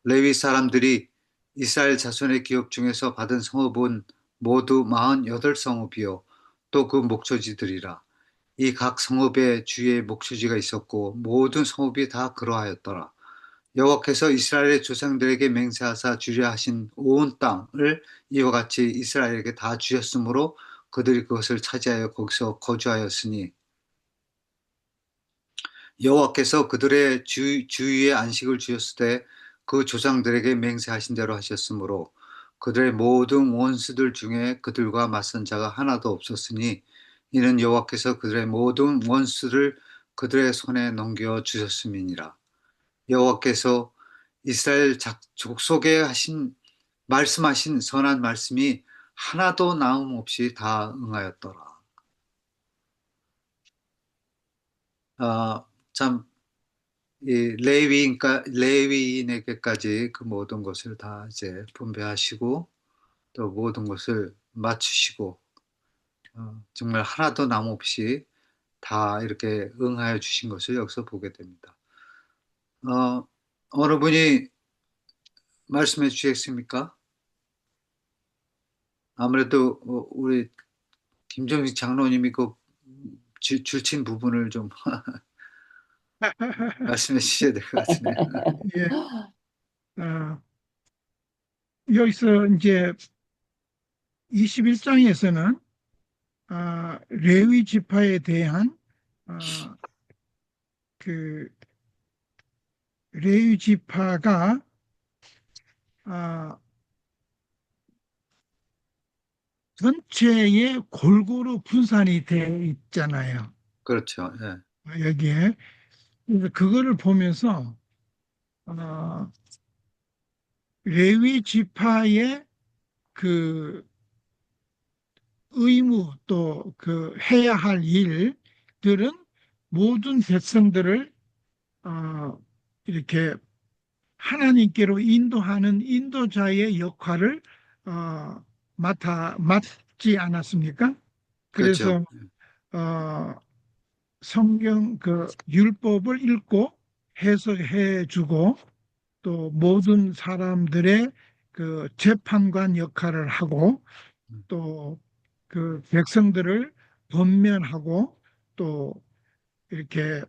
레위 사람들이 이스라엘 자손의 기업 중에서 받은 성읍은 모두 48성읍이요 또 그 목초지들이라. 이 각 성읍에 주의 목초지가 있었고 모든 성읍이 다 그러하였더라. 여호와께서 이스라엘의 조상들에게 맹세하사 주려 하신 온 땅을 이와 같이 이스라엘에게 다 주셨으므로 그들이 그것을 차지하여 거기서 거주하였으니 여호와께서 그들의 주위에 안식을 주셨을 때 그 조상들에게 맹세하신 대로 하셨으므로 그들의 모든 원수들 중에 그들과 맞선 자가 하나도 없었으니 이는 여호와께서 그들의 모든 원수를 그들의 손에 넘겨 주셨음이니라. 여호와께서 이스라엘 족속에 말씀하신 선한 말씀이 하나도 나음없이 다 응하였더라. 참, 레위인에게까지 그 모든 것을 다 이제 분배하시고 또 모든 것을 맞추시고 정말 하나도 남없이 다 이렇게 응하여 주신 것을 여기서 보게 됩니다. 어느 분이 말씀해 주시겠습니까? 아무래도 우리 김정식 장로님이 그 줄친 부분을 좀 말씀해 주셔야 될 것 같으네요. 예, 여기서 이제 21장에서는 레위 지파에 대한 아, 그 레위 지파가 아, 전체에 골고루 분산이 돼 있잖아요. 그렇죠. 예. 여기에. 그래서 그거를 보면서 어, 레위 지파의 그 의무 또 그 해야 할 일들은 모든 백성들을 어, 이렇게 하나님께로 인도하는 인도자의 역할을 어, 맡지 않았습니까? 그렇죠. 그래서 어, 성경 그 율법을 읽고 해석해 주고 또 모든 사람들의 그 재판관 역할을 하고 또 그 백성들을 권면하고 또 이렇게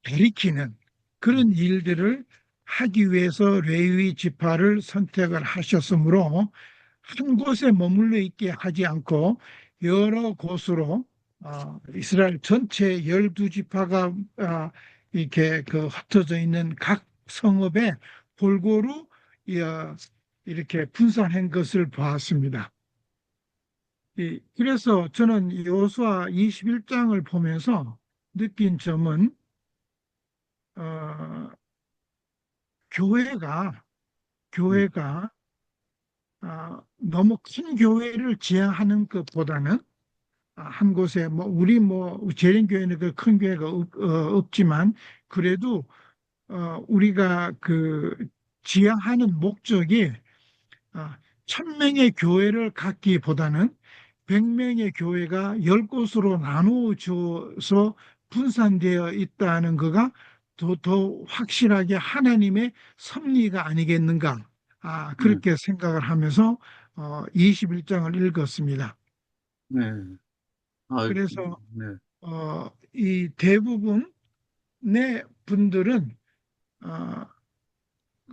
가리키는 그런 일들을 하기 위해서 레위 지파를 선택을 하셨으므로 한 곳에 머물러 있게 하지 않고 여러 곳으로 이스라엘 전체 12지파가 이렇게 그 흩어져 있는 각 성읍에 골고루 이렇게 분산한 것을 보았습니다. 그래서 저는 여호수아 21장을 보면서 느낀 점은 어, 교회가 음, 교회가 너무 큰 교회를 지향하는 것보다는 한 곳에 뭐 우리 뭐 재림교회는 그 큰 교회가 없지만 그래도 우리가 그 지향하는 목적이 1,000명의 교회를 갖기보다는 100명의 교회가 10곳으로 나누어져서 분산되어 있다는 거가 더 확실하게 하나님의 섭리가 아니겠는가. 네. 그렇게 생각을 하면서 21장을 읽었습니다. 네. 아, 그래서 네. 이 대부분의 분들은 어,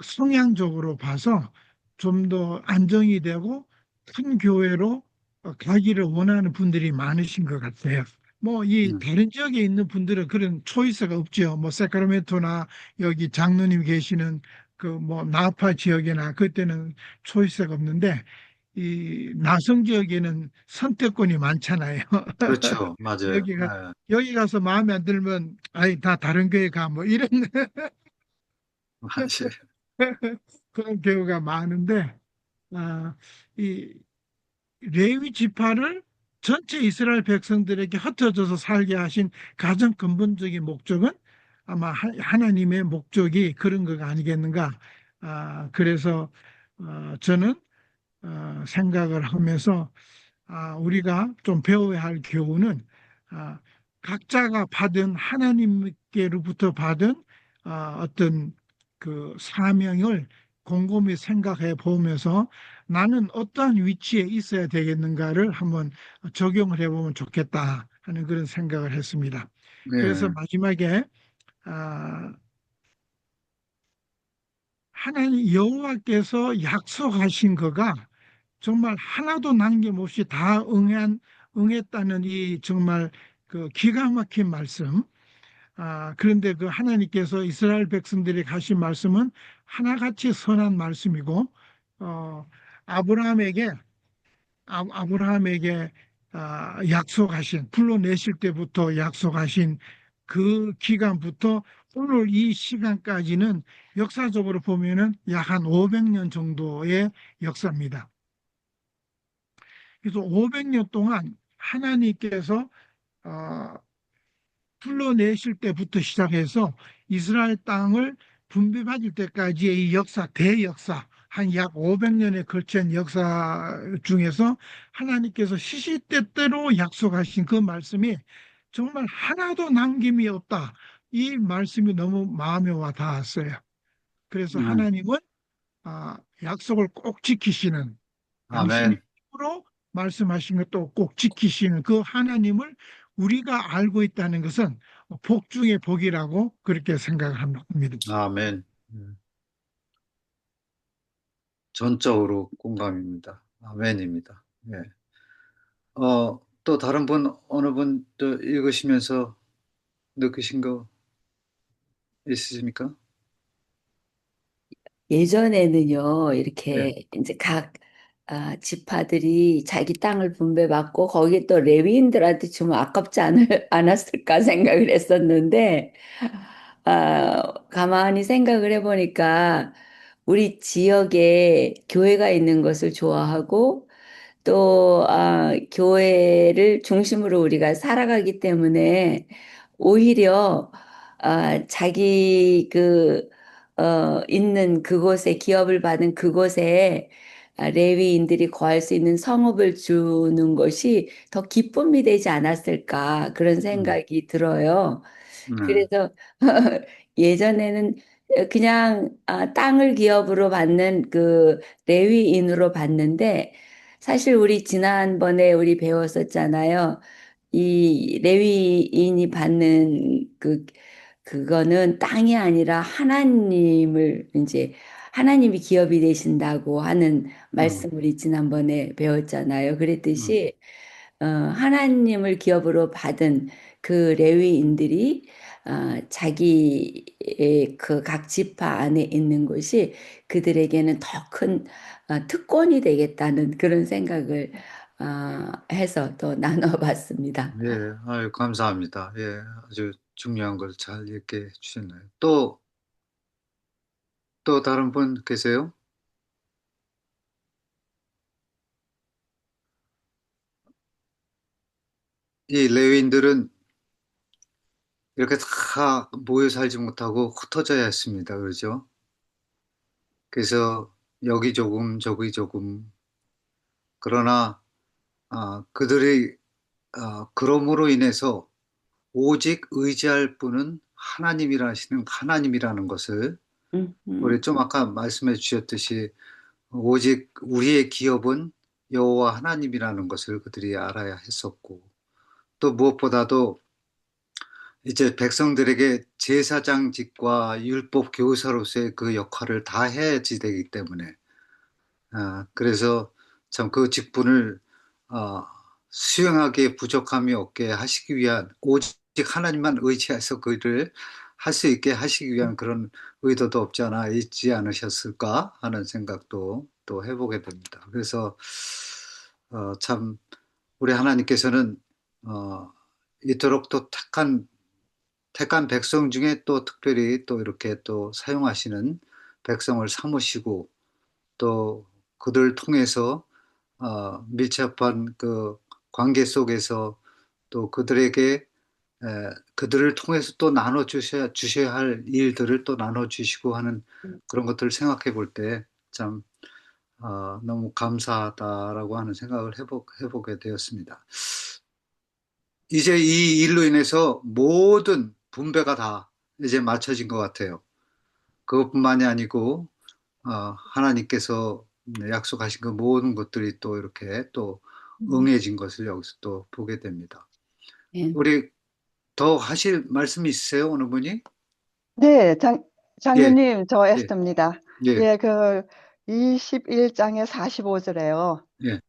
성향적으로 봐서 좀 더 안정이 되고 큰 교회로 가기를 원하는 분들이 많으신 것 같아요. 뭐 이 네. 다른 지역에 있는 분들은 그런 초이스가 없죠. 뭐 세크라멘토나 여기 장로님 계시는 그 뭐 나파 지역이나 그때는 초이스가 없는데 이 나성 지역에는 선택권이 많잖아요. 그렇죠. 맞아요. 여기 가서 마음에 안 들면 아이 다 다른 교회 가 뭐 이런 맞아요. 그런 경우가 많은데 아, 이 레위 지파를 전체 이스라엘 백성들에게 흩어져서 살게 하신 가장 근본적인 목적은 아마 하나님의 목적이 그런 거가 아니겠는가. 그래서 저는 생각을 하면서 우리가 좀 배워야 할 교훈은 아, 각자가 받은 하나님께로부터 받은 어떤 그 사명을 곰곰이 생각해 보면서 나는 어떠한 위치에 있어야 되겠는가를 한번 적용을 해보면 좋겠다 하는 그런 생각을 했습니다. 그래서 네. 마지막에 아, 하나님 여호와께서 약속하신 거가 정말 하나도 남김없이 다 응했다는 이 정말 그 기가 막힌 말씀. 그런데 그 하나님께서 이스라엘 백성들이 가신 말씀은 하나같이 선한 말씀이고, 아브라함에게, 아브라함에게 약속하신, 불러내실 때부터 약속하신 그 기간부터 오늘 이 시간까지는 역사적으로 보면은 약 한 500년 정도의 역사입니다. 그래서 500년 동안 하나님께서 어, 불러내실 때부터 시작해서 이스라엘 땅을 분배받을 때까지의 이 역사, 대역사, 한 약 500년에 걸친 역사 중에서 하나님께서 시시때때로 약속하신 그 말씀이 정말 하나도 남김이 없다. 이 말씀이 너무 마음에 와 닿았어요. 그래서 네. 하나님은 약속을 꼭 지키시는 당신이 아멘. 입으로 말씀하신 것도 꼭 지키시는 그 하나님을 우리가 알고 있다는 것은 복 중의 복이라고 그렇게 생각합니다. 아멘. 전적으로 공감입니다. 아멘입니다. 예. 또 다른 분, 어느 분 또 읽으시면서 느끼신 거 있으십니까? 예전에는요, 예. 이렇게 이제 각 지파들이 자기 땅을 분배받고 거기에 또 레위인들한테 주면 아깝지 않았을까 생각을 했었는데, 가만히 생각을 해보니까 우리 지역에 교회가 있는 것을 좋아하고 또 교회를 중심으로 우리가 살아가기 때문에 오히려 자기 있는 그곳에 기업을 받은 그곳에 레위인들이 거할 수 있는 성읍을 주는 것이 더 기쁨이 되지 않았을까 그런 음, 생각이 들어요. 네. 그래서 예전에는 그냥 땅을 기업으로 받는 그 레위인으로 받는데 사실 우리 지난번에 우리 배웠었잖아요. 이 레위인이 받는 그거는 땅이 아니라 하나님을 이제 하나님이 기업이 되신다고 하는 음, 말씀 우리 지난번에 배웠잖아요. 음, 그랬듯이 하나님을 기업으로 받은 그 레위인들이 자기의 그 각 지파 안에 있는 것이 그들에게는 더 큰 특권이 되겠다는 그런 생각을 해서 또 나눠봤습니다. 예, 아유, 감사합니다. 예, 아주 중요한 걸 잘 얘기해 주셨네요. 또 다른 분 계세요? 이 레위인들은 이렇게 다 모여 살지 못하고 흩어져야 했습니다. 그렇죠? 그래서 여기 조금, 저기 조금. 그러나, 그들이, 그럼으로 인해서 오직 의지할 분은 하나님이라시는 하나님이라는 것을 음, 우리 음, 좀 아까 말씀해 주셨듯이 오직 우리의 기업은 여호와 하나님이라는 것을 그들이 알아야 했었고 또 무엇보다도 이제 백성들에게 제사장직과 율법 교사로서의 그 역할을 다 해야지 되기 때문에 그래서 참 그 직분을 어, 수행하기에 부족함이 없게 하시기 위한 오직 하나님만 의지해서 그 일을 할 수 있게 하시기 위한 그런 의도도 없지 않아 있지 않으셨을까 하는 생각도 또 해보게 됩니다. 그래서 참 우리 하나님께서는 어, 이토록 또 택한 백성 중에 또 특별히 또 이렇게 또 사용하시는 백성을 삼으시고 또 그들 통해서 밀접한 그 관계 속에서 또 그들에게 그들을 통해서 또 나눠 주셔야 할 일들을 또 나눠 주시고 하는 그런 것들을 생각해 볼 때 참 너무 감사하다라고 하는 생각을 해보게 되었습니다. 이제 이 일로 인해서 모든 분배가 다 이제 맞춰진 것 같아요. 그것뿐만이 아니고 하나님께서 약속하신 그 모든 것들이 또 이렇게 또 음. 응해진 것을 여기서 또 보게 됩니다. 예, 우리 더 하실 말씀이 있으세요? 어느 분이? 네, 예, 장로님, 저 예, 에스더입니다. 예, 예, 그 21장의 45절에요. 예,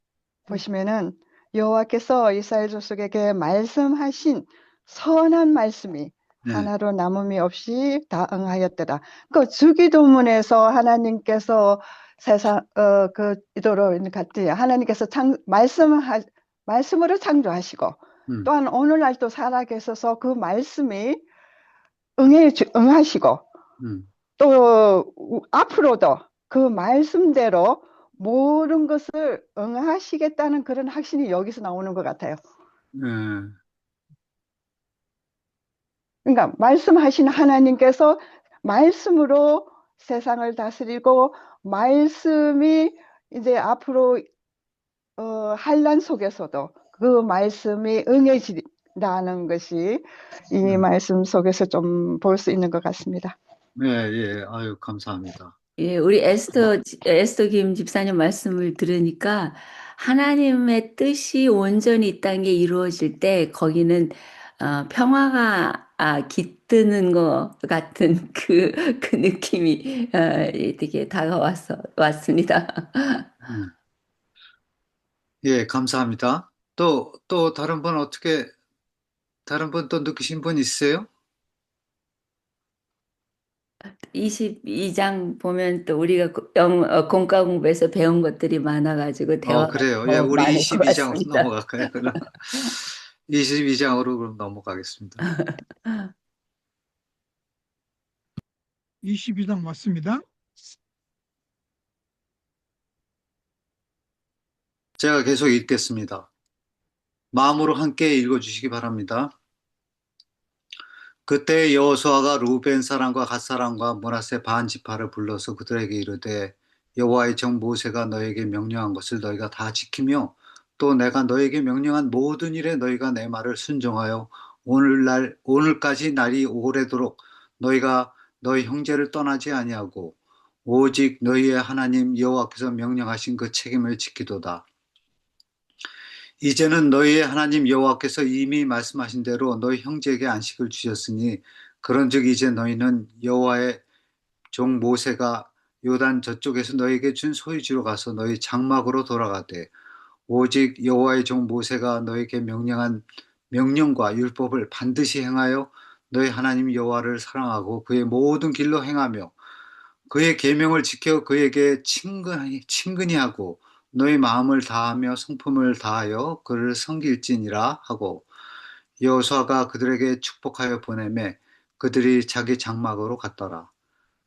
보시면은 여호와께서 이스라엘 족속에게 말씀하신 선한 말씀이 예, 하나로 남음이 없이 다 응하였더라. 그 주기도문에서 하나님께서 그 이도로 같이 하나님께서 말씀으로 창조하시고 음, 또한 오늘날 또 살아계셔서 그 말씀이 응하시고 음, 또 앞으로도 그 말씀대로 모든 것을 응하시겠다는 그런 확신이 여기서 나오는 것 같아요. 예, 그러니까 말씀하신 하나님께서 말씀으로 세상을 다스리고 말씀이 이제 앞으로 환란 속에서도 그 말씀이 응해지라는 것이 이 음, 말씀 속에서 좀 볼 수 있는 것 같습니다. 예, 예, 아유, 감사합니다. 예, 우리 에스더 김 집사님 말씀을 들으니까 하나님의 뜻이 온전히 이 땅에 이루어질 때 거기는 평화가 깃드는 것 같은 그 느낌이 되게 왔습니다. 음. 예, 감사합니다. 또 다른 분 다른 분 또 느끼신 분 있으세요? 22장 보면 또 우리가 공과 공부에서 배운 것들이 많아가지고 대화가 그래요. 예, 더 우리 많을 것 22장으로 같습니다. 넘어갈까요? 그럼 22장으로 그럼 넘어가겠습니다. 22장 맞습니다. 제가 계속 읽겠습니다. 마음으로 함께 읽어주시기 바랍니다. 그때 여호수아가 루벤 사람과 갓 사람과 므낫세 반 지파를 불러서 그들에게 이르되 여호와의 종 모세가 너에게 명령한 것을 너희가 다 지키며 또 내가 너에게 명령한 모든 일에 너희가 내 말을 순종하여 오늘까지 날이 오래도록 너희가 너희 형제를 떠나지 아니하고 오직 너희의 하나님 여호와께서 명령하신 그 책임을 지키도다. 이제는 너희의 하나님 여호와께서 이미 말씀하신 대로 너희 형제에게 안식을 주셨으니 그런즉 이제 너희는 여호와의 종 모세가 요단 저쪽에서 너희에게 준 소유지로 가서 너희 장막으로 돌아가되 오직 여호와의 종 모세가 너희에게 명령한 명령과 율법을 반드시 행하여 너희 하나님 여호와를 사랑하고 그의 모든 길로 행하며 그의 계명을 지켜 그에게 친근히 하고 너희 마음을 다하며 성품을 다하여 그를 섬길지니라 하고 여호수아가 그들에게 축복하여 보내매 그들이 자기 장막으로 갔더라.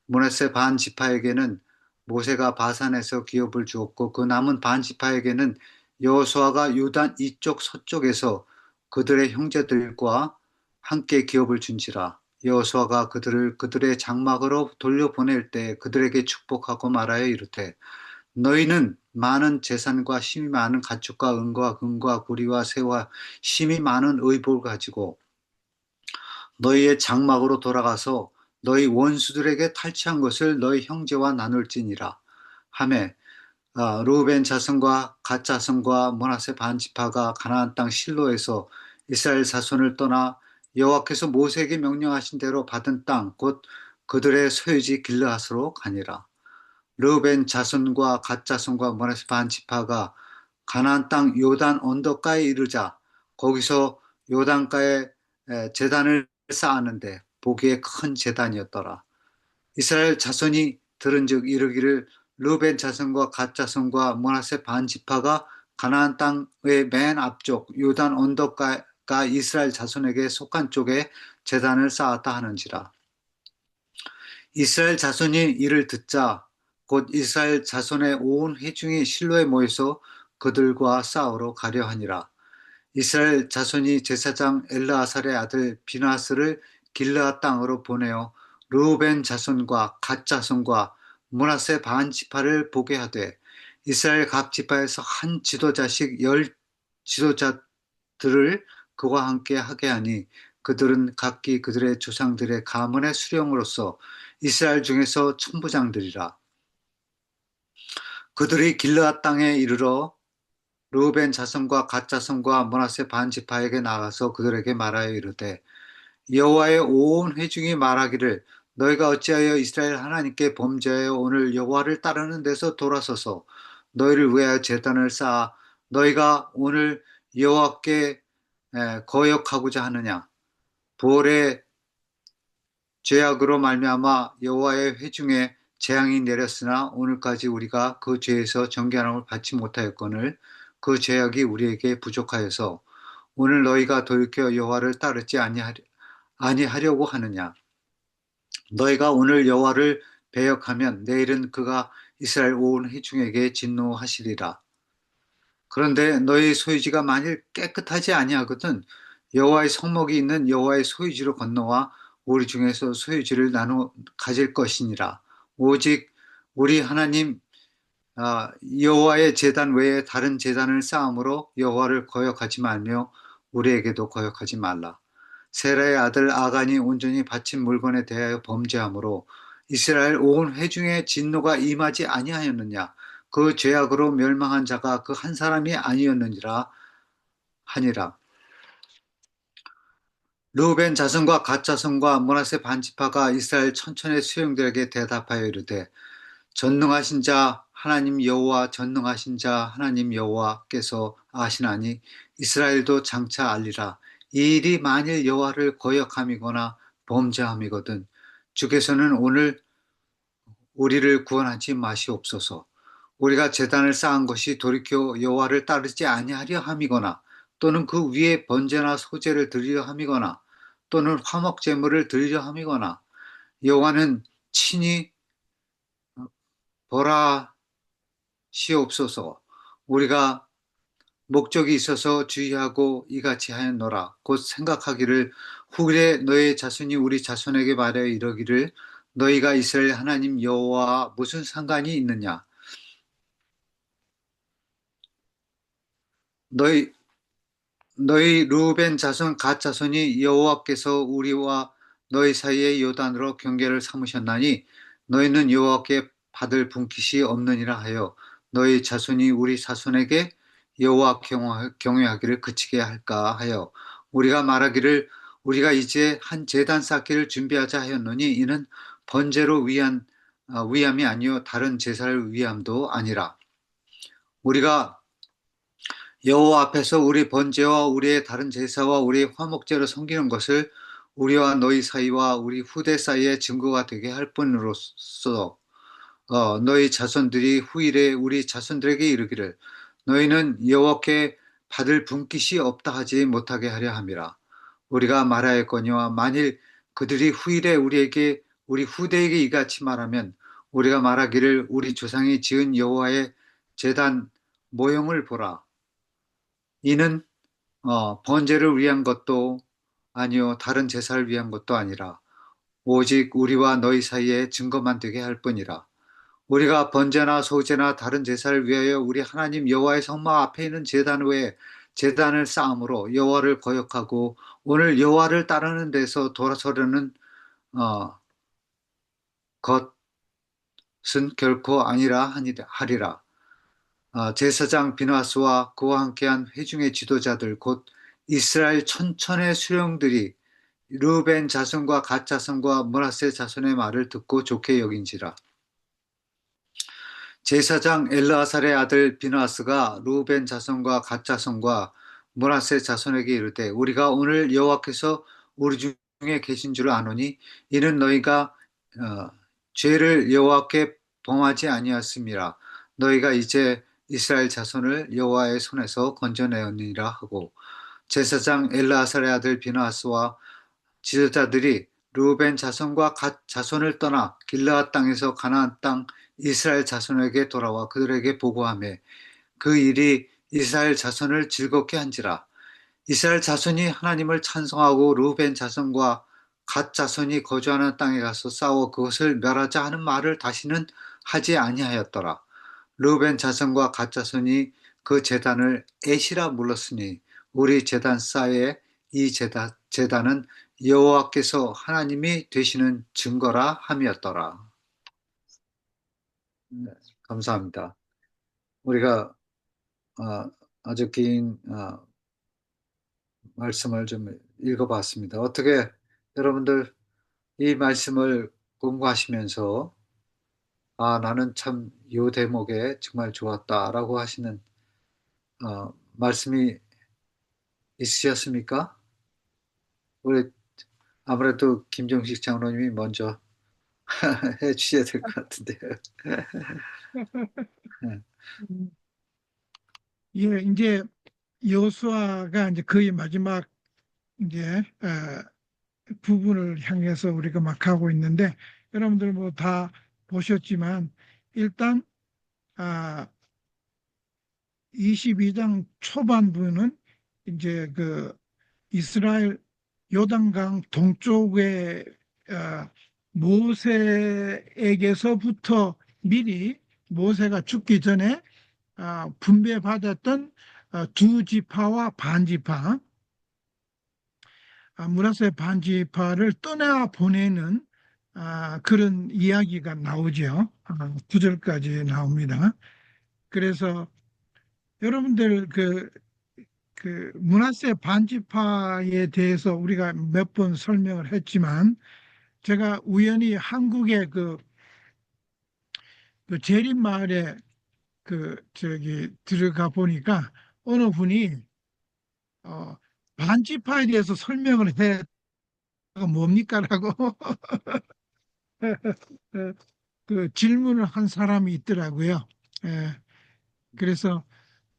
므낫세 반 지파에게는 모세가 바산에서 기업을 주었고 그 남은 반 지파에게는 여호수아가 요단 이쪽 서쪽에서 그들의 형제들과 함께 기업을 준지라. 여호수아가 그들을 그들의 장막으로 돌려보낼 때 그들에게 축복하고 말하여 이르되 너희는 많은 재산과 힘이 많은 가축과 은과 금과 구리와 새와 힘이 많은 의복을 가지고 너희의 장막으로 돌아가서 너희 원수들에게 탈취한 것을 너희 형제와 나눌지니라 하매 루벤 자손과 갓 자손과 므낫세 반 지파가 가나안 땅 실로에서 이스라엘 자손을 떠나 여호와께서 모세에게 명령하신 대로 받은 땅 곧 그들의 소유지 길르앗으로 가니라. 르우벤 자손과 갓 자손과 므낫세 반 지파가 가나안 땅 요단 언덕가에 이르자 거기서 요단가에 제단을 쌓았는데 보기에 큰 제단이었더라. 이스라엘 자손이 들은즉 이르기를 르우벤 자손과 갓 자손과 므낫세 반 지파가 가나안 땅의 맨 앞쪽 요단 언덕가가 이스라엘 자손에게 속한 쪽에 제단을 쌓았다 하는지라. 이스라엘 자손이 이를 듣자 곧 이스라엘 자손의 온 회중이 실로에 모여서 그들과 싸우러 가려 하니라. 이스라엘 자손이 제사장 엘르아살의 아들 비나스를 길르앗 땅으로 보내어 르우벤 자손과 갓 자손과 므낫세 반 지파를 보게 하되 이스라엘 각 지파에서 한 지도자씩 10지도자들을 그와 함께 하게 하니 그들은 각기 그들의 조상들의 가문의 수령으로서 이스라엘 중에서 천부장들이라. 그들이 길르앗 땅에 이르러 르우벤 자손과 갓 자손과 므낫세 반 지파에게 나가서 그들에게 말하여 이르되 여호와의 온 회중이 말하기를 너희가 어찌하여 이스라엘 하나님께 범죄하여 오늘 여호와를 따르는 데서 돌아서서 너희를 위하여 제단을 쌓아 너희가 오늘 여호와께 거역하고자 하느냐. 부올의 죄악으로 말미암아 여호와의 회중에 재앙이 내렸으나 오늘까지 우리가 그 죄에서 정결함을 받지 못하였거늘 그 죄악이 우리에게 부족하여서 오늘 너희가 돌이켜 여호와를 따르지 아니하려고 하느냐. 너희가 오늘 여호와를 배역하면 내일은 그가 이스라엘 온 회중에게 진노하시리라. 그런데 너희 소유지가 만일 깨끗하지 아니하거든 여호와의 성목이 있는 여호와의 소유지로 건너와 우리 중에서 소유지를 나눠 가질 것이니라. 오직 우리 하나님 여호와의 제단 외에 다른 제단을 쌓음으로 여호와를 거역하지 말며 우리에게도 거역하지 말라. 세라의 아들 아간이 온전히 바친 물건에 대하여 범죄함으로 이스라엘 온 회중의 진노가 임하지 아니하였느냐. 그 죄악으로 멸망한 자가 그 한 사람이 아니었느니라 하니라. 르우벤 자손과 갓 자손과 므낫세 반 지파가 이스라엘 천천의 수령들에게 대답하여 이르되 전능하신 자 하나님 여호와 전능하신 자 하나님 여호와께서 아시나니 이스라엘도 장차 알리라. 이 일이 만일 여호와를 거역함이거나 범죄함이거든 주께서는 오늘 우리를 구원하지 마시옵소서. 우리가 제단을 쌓은 것이 돌이켜 여호와를 따르지 아니하려 함이거나 또는 그 위에 번제나 소제를 드리려 함이거나 또는 화목 제물을 드리려 함이거나 여호와는 친히 벌하시옵소서. 우리가 목적이 있어서 주의하고 이같이 하였노라. 곧 생각하기를 후일에 너의 자손이 우리 자손에게 말하여 이러기를 너희가 이스라엘 하나님 여호와와 무슨 상관이 있느냐. 너희 르우벤 자손 갓 자손이 여호와께서 우리와 너희 사이에 요단으로 경계를 삼으셨나니 너희는 여호와께 받을 분깃이 없느니라 하여 너희 자손이 우리 자손에게 여호와 경외하기를 그치게 할까 하여 우리가 말하기를 우리가 이제 한 제단 쌓기를 준비하자 하였노니 이는 번제로 위함이 아니요 다른 제사를 위함도 아니라 우리가 여호와 앞에서 우리 번제와 우리의 다른 제사와 우리의 화목제로 섬기는 것을 우리와 너희 사이와 우리 후대 사이에 증거가 되게 할 뿐으로써 너희 자손들이 후일에 우리 자손들에게 이르기를 너희는 여호와께 받을 분깃이 없다 하지 못하게 하려 함이라. 우리가 말하였거니와 만일 그들이 후일에 우리 후대에게 이같이 말하면 우리가 말하기를 우리 조상이 지은 여호와의 제단 모형을 보라. 이는 번제를 위한 것도 아니요 다른 제사를 위한 것도 아니라 오직 우리와 너희 사이에 증거만 되게 할 뿐이라. 우리가 번제나 소제나 다른 제사를 위하여 우리 하나님 여호와의 성막 앞에 있는 제단 외에 제단을 쌓음으로 여호와를 거역하고 오늘 여호와를 따르는 데서 돌아서려는 것은 결코 아니라 하리라. 제사장 비나스와 그와 함께한 회중의 지도자들 곧 이스라엘 천천의 수령들이 르우벤 자손과 갓 자손과 므낫세 자손의 말을 듣고 좋게 여긴지라. 제사장 엘르아살의 아들 비나스가 르우벤 자손과 갓 자손과 므낫세 자손에게 이르되 우리가 오늘 여호와께서 우리 중에 계신 줄 아노니 이는 너희가 죄를 여호와께 범하지 아니하였음이라. 너희가 이제 이스라엘 자손을 여호와의 손에서 건져내었느니라 하고 제사장 엘르아살의 아들 비나스와 지도자들이 르우벤 자손과 갓 자손을 떠나 길르앗 땅에서 가나안 땅 이스라엘 자손에게 돌아와 그들에게 보고하며 그 일이 이스라엘 자손을 즐겁게 한지라. 이스라엘 자손이 하나님을 찬송하고 르우벤 자손과 갓 자손이 거주하는 땅에 가서 싸워 그것을 멸하자 하는 말을 다시는 하지 아니하였더라. 르우벤 자손과 갓 자손이 그 제단을 에시라 불렀으니 우리 제단 사이에 이 제단은 여호와께서 하나님이 되시는 증거라 함이었더라. 네, 감사합니다. 우리가 아주 긴 말씀을 좀 읽어봤습니다. 어떻게 여러분들 이 말씀을 공부하시면서 나는 참 이 대목에 정말 좋았다라고 하시는 말씀이 있으셨습니까? 우리 아무래도 김정식 장로님이 먼저 해 주셔야 될 것 같은데요. 네. 예, 이제 여호수아가 이제 거의 마지막 이제 부분을 향해서 우리가 막 가고 있는데 여러분들 뭐 다 보셨지만 일단 22장 초반부는 이제 그 이스라엘 요단강 동쪽에 모세에게서부터 미리 모세가 죽기 전에 분배받았던 두 지파와 반지파, 므낫세 반지파를 떠나 보내는 그런 이야기가 나오죠. 9절까지 나옵니다. 그래서 여러분들 그 므낫세 반지파에 대해서 우리가 몇 번 설명을 했지만 제가 우연히 한국의 그 재림 마을에 들어가 보니까 어느 분이 어, 반지파에 대해서 설명을 해 뭡니까라고 그 질문을 한 사람이 있더라고요. 예, 그래서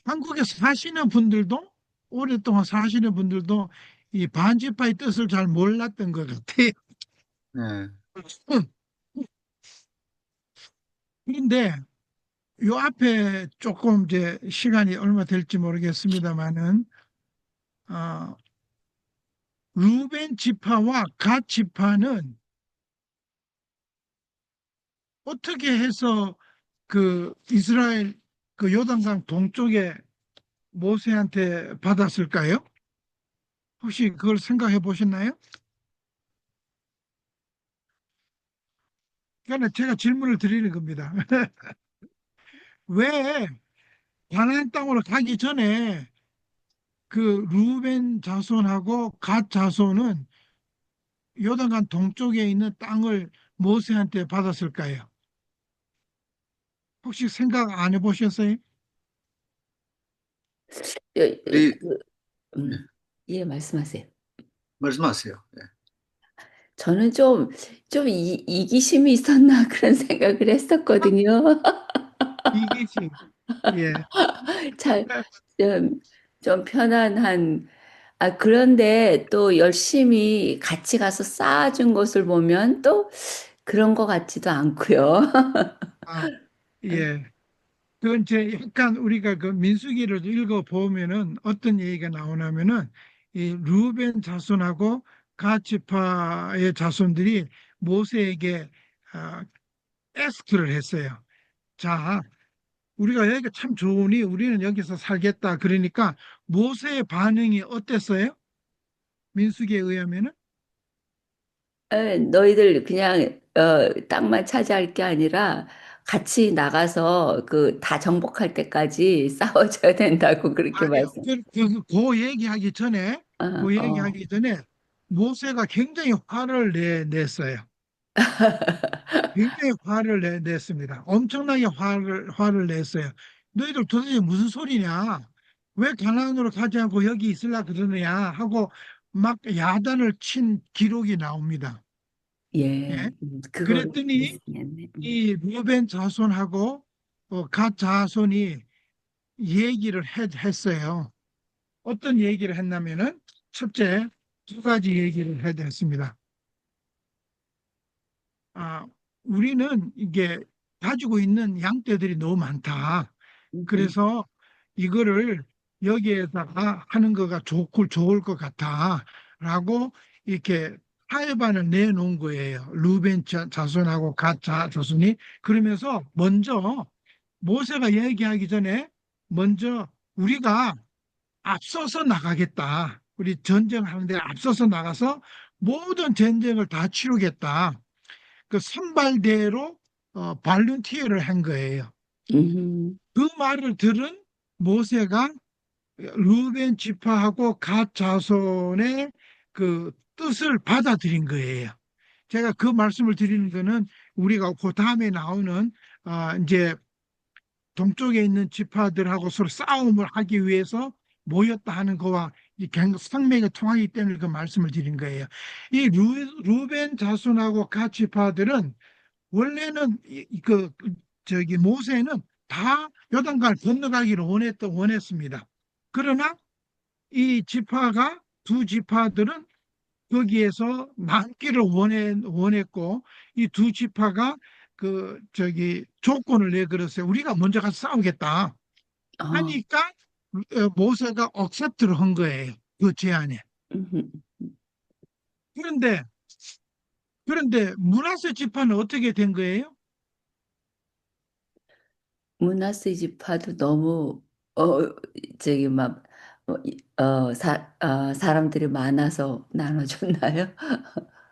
한국에 사시는 분들도 오랫동안 사시는 분들도 이 반지파의 뜻을 잘 몰랐던 것 같아요. 예, 그런데 요 앞에 조금 이제 시간이 얼마 될지 모르겠습니다만은 어, 루벤 지파와 갓 지파는 어떻게 해서 그 이스라엘 그 요단강 동쪽에 모세한테 받았을까요? 혹시 그걸 생각해 보셨나요? 그러니까 제가 질문을 드리는 겁니다. 왜 가나안 땅으로 가기 전에 그 루벤 자손하고 갓 자손은 요단강 동쪽에 있는 땅을 모세한테 받았을까요? 혹시 생각 안 해보셨어요? 우리, 그, 예, 예, 말씀하세요. 말씀하세요. 예. 저는 좀 이기심이 있었나 그런 생각을 했었거든요. 이기심. 예. 잘, 좀 편안한, 그런데 또 열심히 같이 가서 쌓아준 것을 보면 또 그런 것 같지도 않고요. 아, 예. 그건 이제 약간 우리가 그 민수기를 읽어 보면은 어떤 얘기가 나오냐면은 이 루벤 자손하고 갓 지파의 자손들이 모세에게 아, 에스크를 했어요. 자, 우리가 여기가 참 좋으니 우리는 여기서 살겠다. 그러니까 모세의 반응이 어땠어요? 민수기에 의하면은 너희들 그냥 땅만 차지할 게 아니라 같이 나가서 그 다 정복할 때까지 싸워줘야 된다고 그렇게 아니요. 말씀. 그 얘기하기 전에 어, 그 어. 얘기하기 전에 모세가 굉장히 화를 냈어요. 굉장히 냈습니다. 엄청나게 화를 냈어요. 너희들 도대체 무슨 소리냐? 왜 가나안으로 가지 않고 여기 있으려 그러느냐? 하고 막 야단을 친 기록이 나옵니다. 예? 예, 그걸 그랬더니 했네. 이 루벤 자손하고 갓 자손이 얘기를 했어요. 어떤 얘기를 했냐면은 첫째, 두 가지 얘기를 했습니다. 아, 우리는 이게 가지고 있는 양떼들이 너무 많다. 그래서 이거를 여기에다가 하는 거가 좋을 것 같아. 라고 이렇게 타협안을 내놓은 거예요. 루벤 자손하고 갓 자손이. 그러면서 먼저 모세가 얘기하기 전에 먼저 우리가 앞서서 나가겠다. 우리 전쟁하는데 앞서서 나가서 모든 전쟁을 다 치르겠다. 그 선발대로 발룬티어를 한 거예요. 음, 그 말을 들은 모세가 루벤 지파하고 갓 자손의 그 뜻을 받아들인 거예요. 제가 그 말씀을 드리는 거는 우리가 그 다음에 나오는 이제 동쪽에 있는 지파들하고 서로 싸움을 하기 위해서 모였다 하는 거와 상맥이 통하기 때문에 그 말씀을 드린 거예요. 이 루벤 자손하고 갓 지파들은 원래는 저기 모세는 다 요단강을 건너가기를 원했습니다. 그러나 이 지파가 두 지파들은 거기에서 남기를 원했고 이 두 지파가 조건을 내걸었어요. 우리가 먼저 가서 싸우겠다 어, 하니까 모세가 억셉트를 한 거예요. 그 제안에. 음, 그런데 므낫세 지파는 어떻게 된 거예요? 문하세 지파도 너무 어 저기 막 사람들이 많아서 나눠줬나요?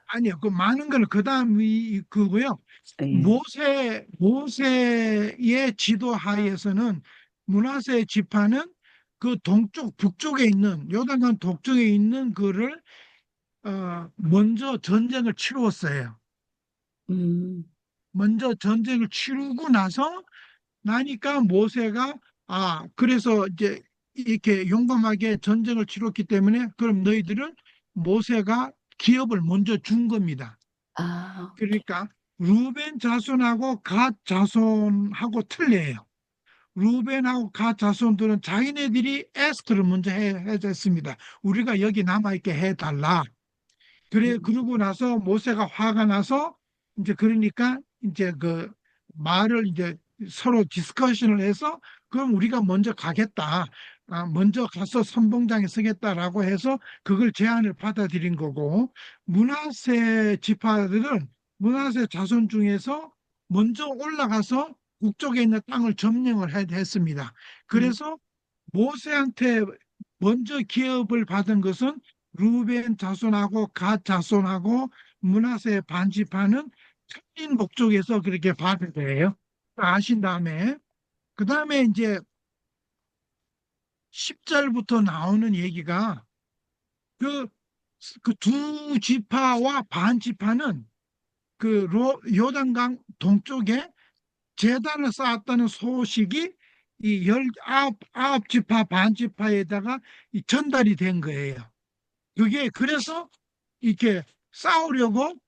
아니요. 그 많은 건 그다음이 그고요. 예. 모세의 지도하에서는 므낫세 지파는 그 동쪽 북쪽에 있는 요단강 동쪽에 있는 그를 먼저 전쟁을 치루었어요. 음, 먼저 전쟁을 치르고 나서 나니까 모세가 그래서 이제 이렇게 용감하게 전쟁을 치렀기 때문에 그럼 너희들은 모세가 기업을 먼저 준 겁니다. 아, 그러니까 루벤 자손하고 갓 자손하고 틀려요. 루벤하고 갓 자손들은 자기네들이 에스크를 먼저 했습니다. 우리가 여기 남아있게 해달라. 그러고 나서 모세가 화가 나서 이제 그러니까 이제 그 말을 이제 서로 디스커션을 해서 그럼 우리가 먼저 가겠다. 먼저 가서 선봉장에 서겠다라고 해서 그걸 제안을 받아들인 거고 므낫세 지파들은 므낫세 자손 중에서 먼저 올라가서 북쪽에 있는 땅을 점령을 했습니다. 그래서 모세한테 먼저 기업을 받은 것은 루벤 자손하고 갓 자손하고 므낫세 반지파는 틀린 목적에서 그렇게 받은 거예요. 아신 다음에 그 다음에 이제 10절부터 나오는 얘기가 그 두 지파와 반지파는 요단강 동쪽에 제단을 쌓았다는 소식이 이 19지파 반지파에다가 전달이 된 거예요. 그게 그래서 이렇게 싸우려고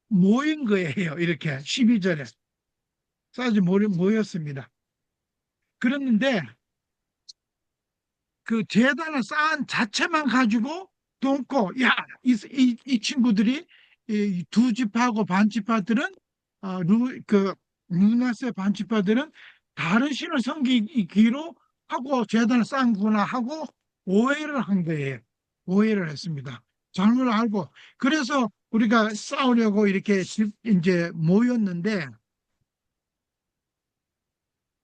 모인 거예요. 이렇게 12절에 싸우지 모였습니다. 그랬는데 그 제단을 쌓은 자체만 가지고 돕고 이 친구들이 이 두 지파하고 반지파들은 므낫세 반지파들은 다른 신을 섬기기로 하고 제단을 쌓은구나 하고 오해를 한 거예요. 오해를 했습니다. 잘못 알고 그래서 우리가 싸우려고 이렇게 이제 모였는데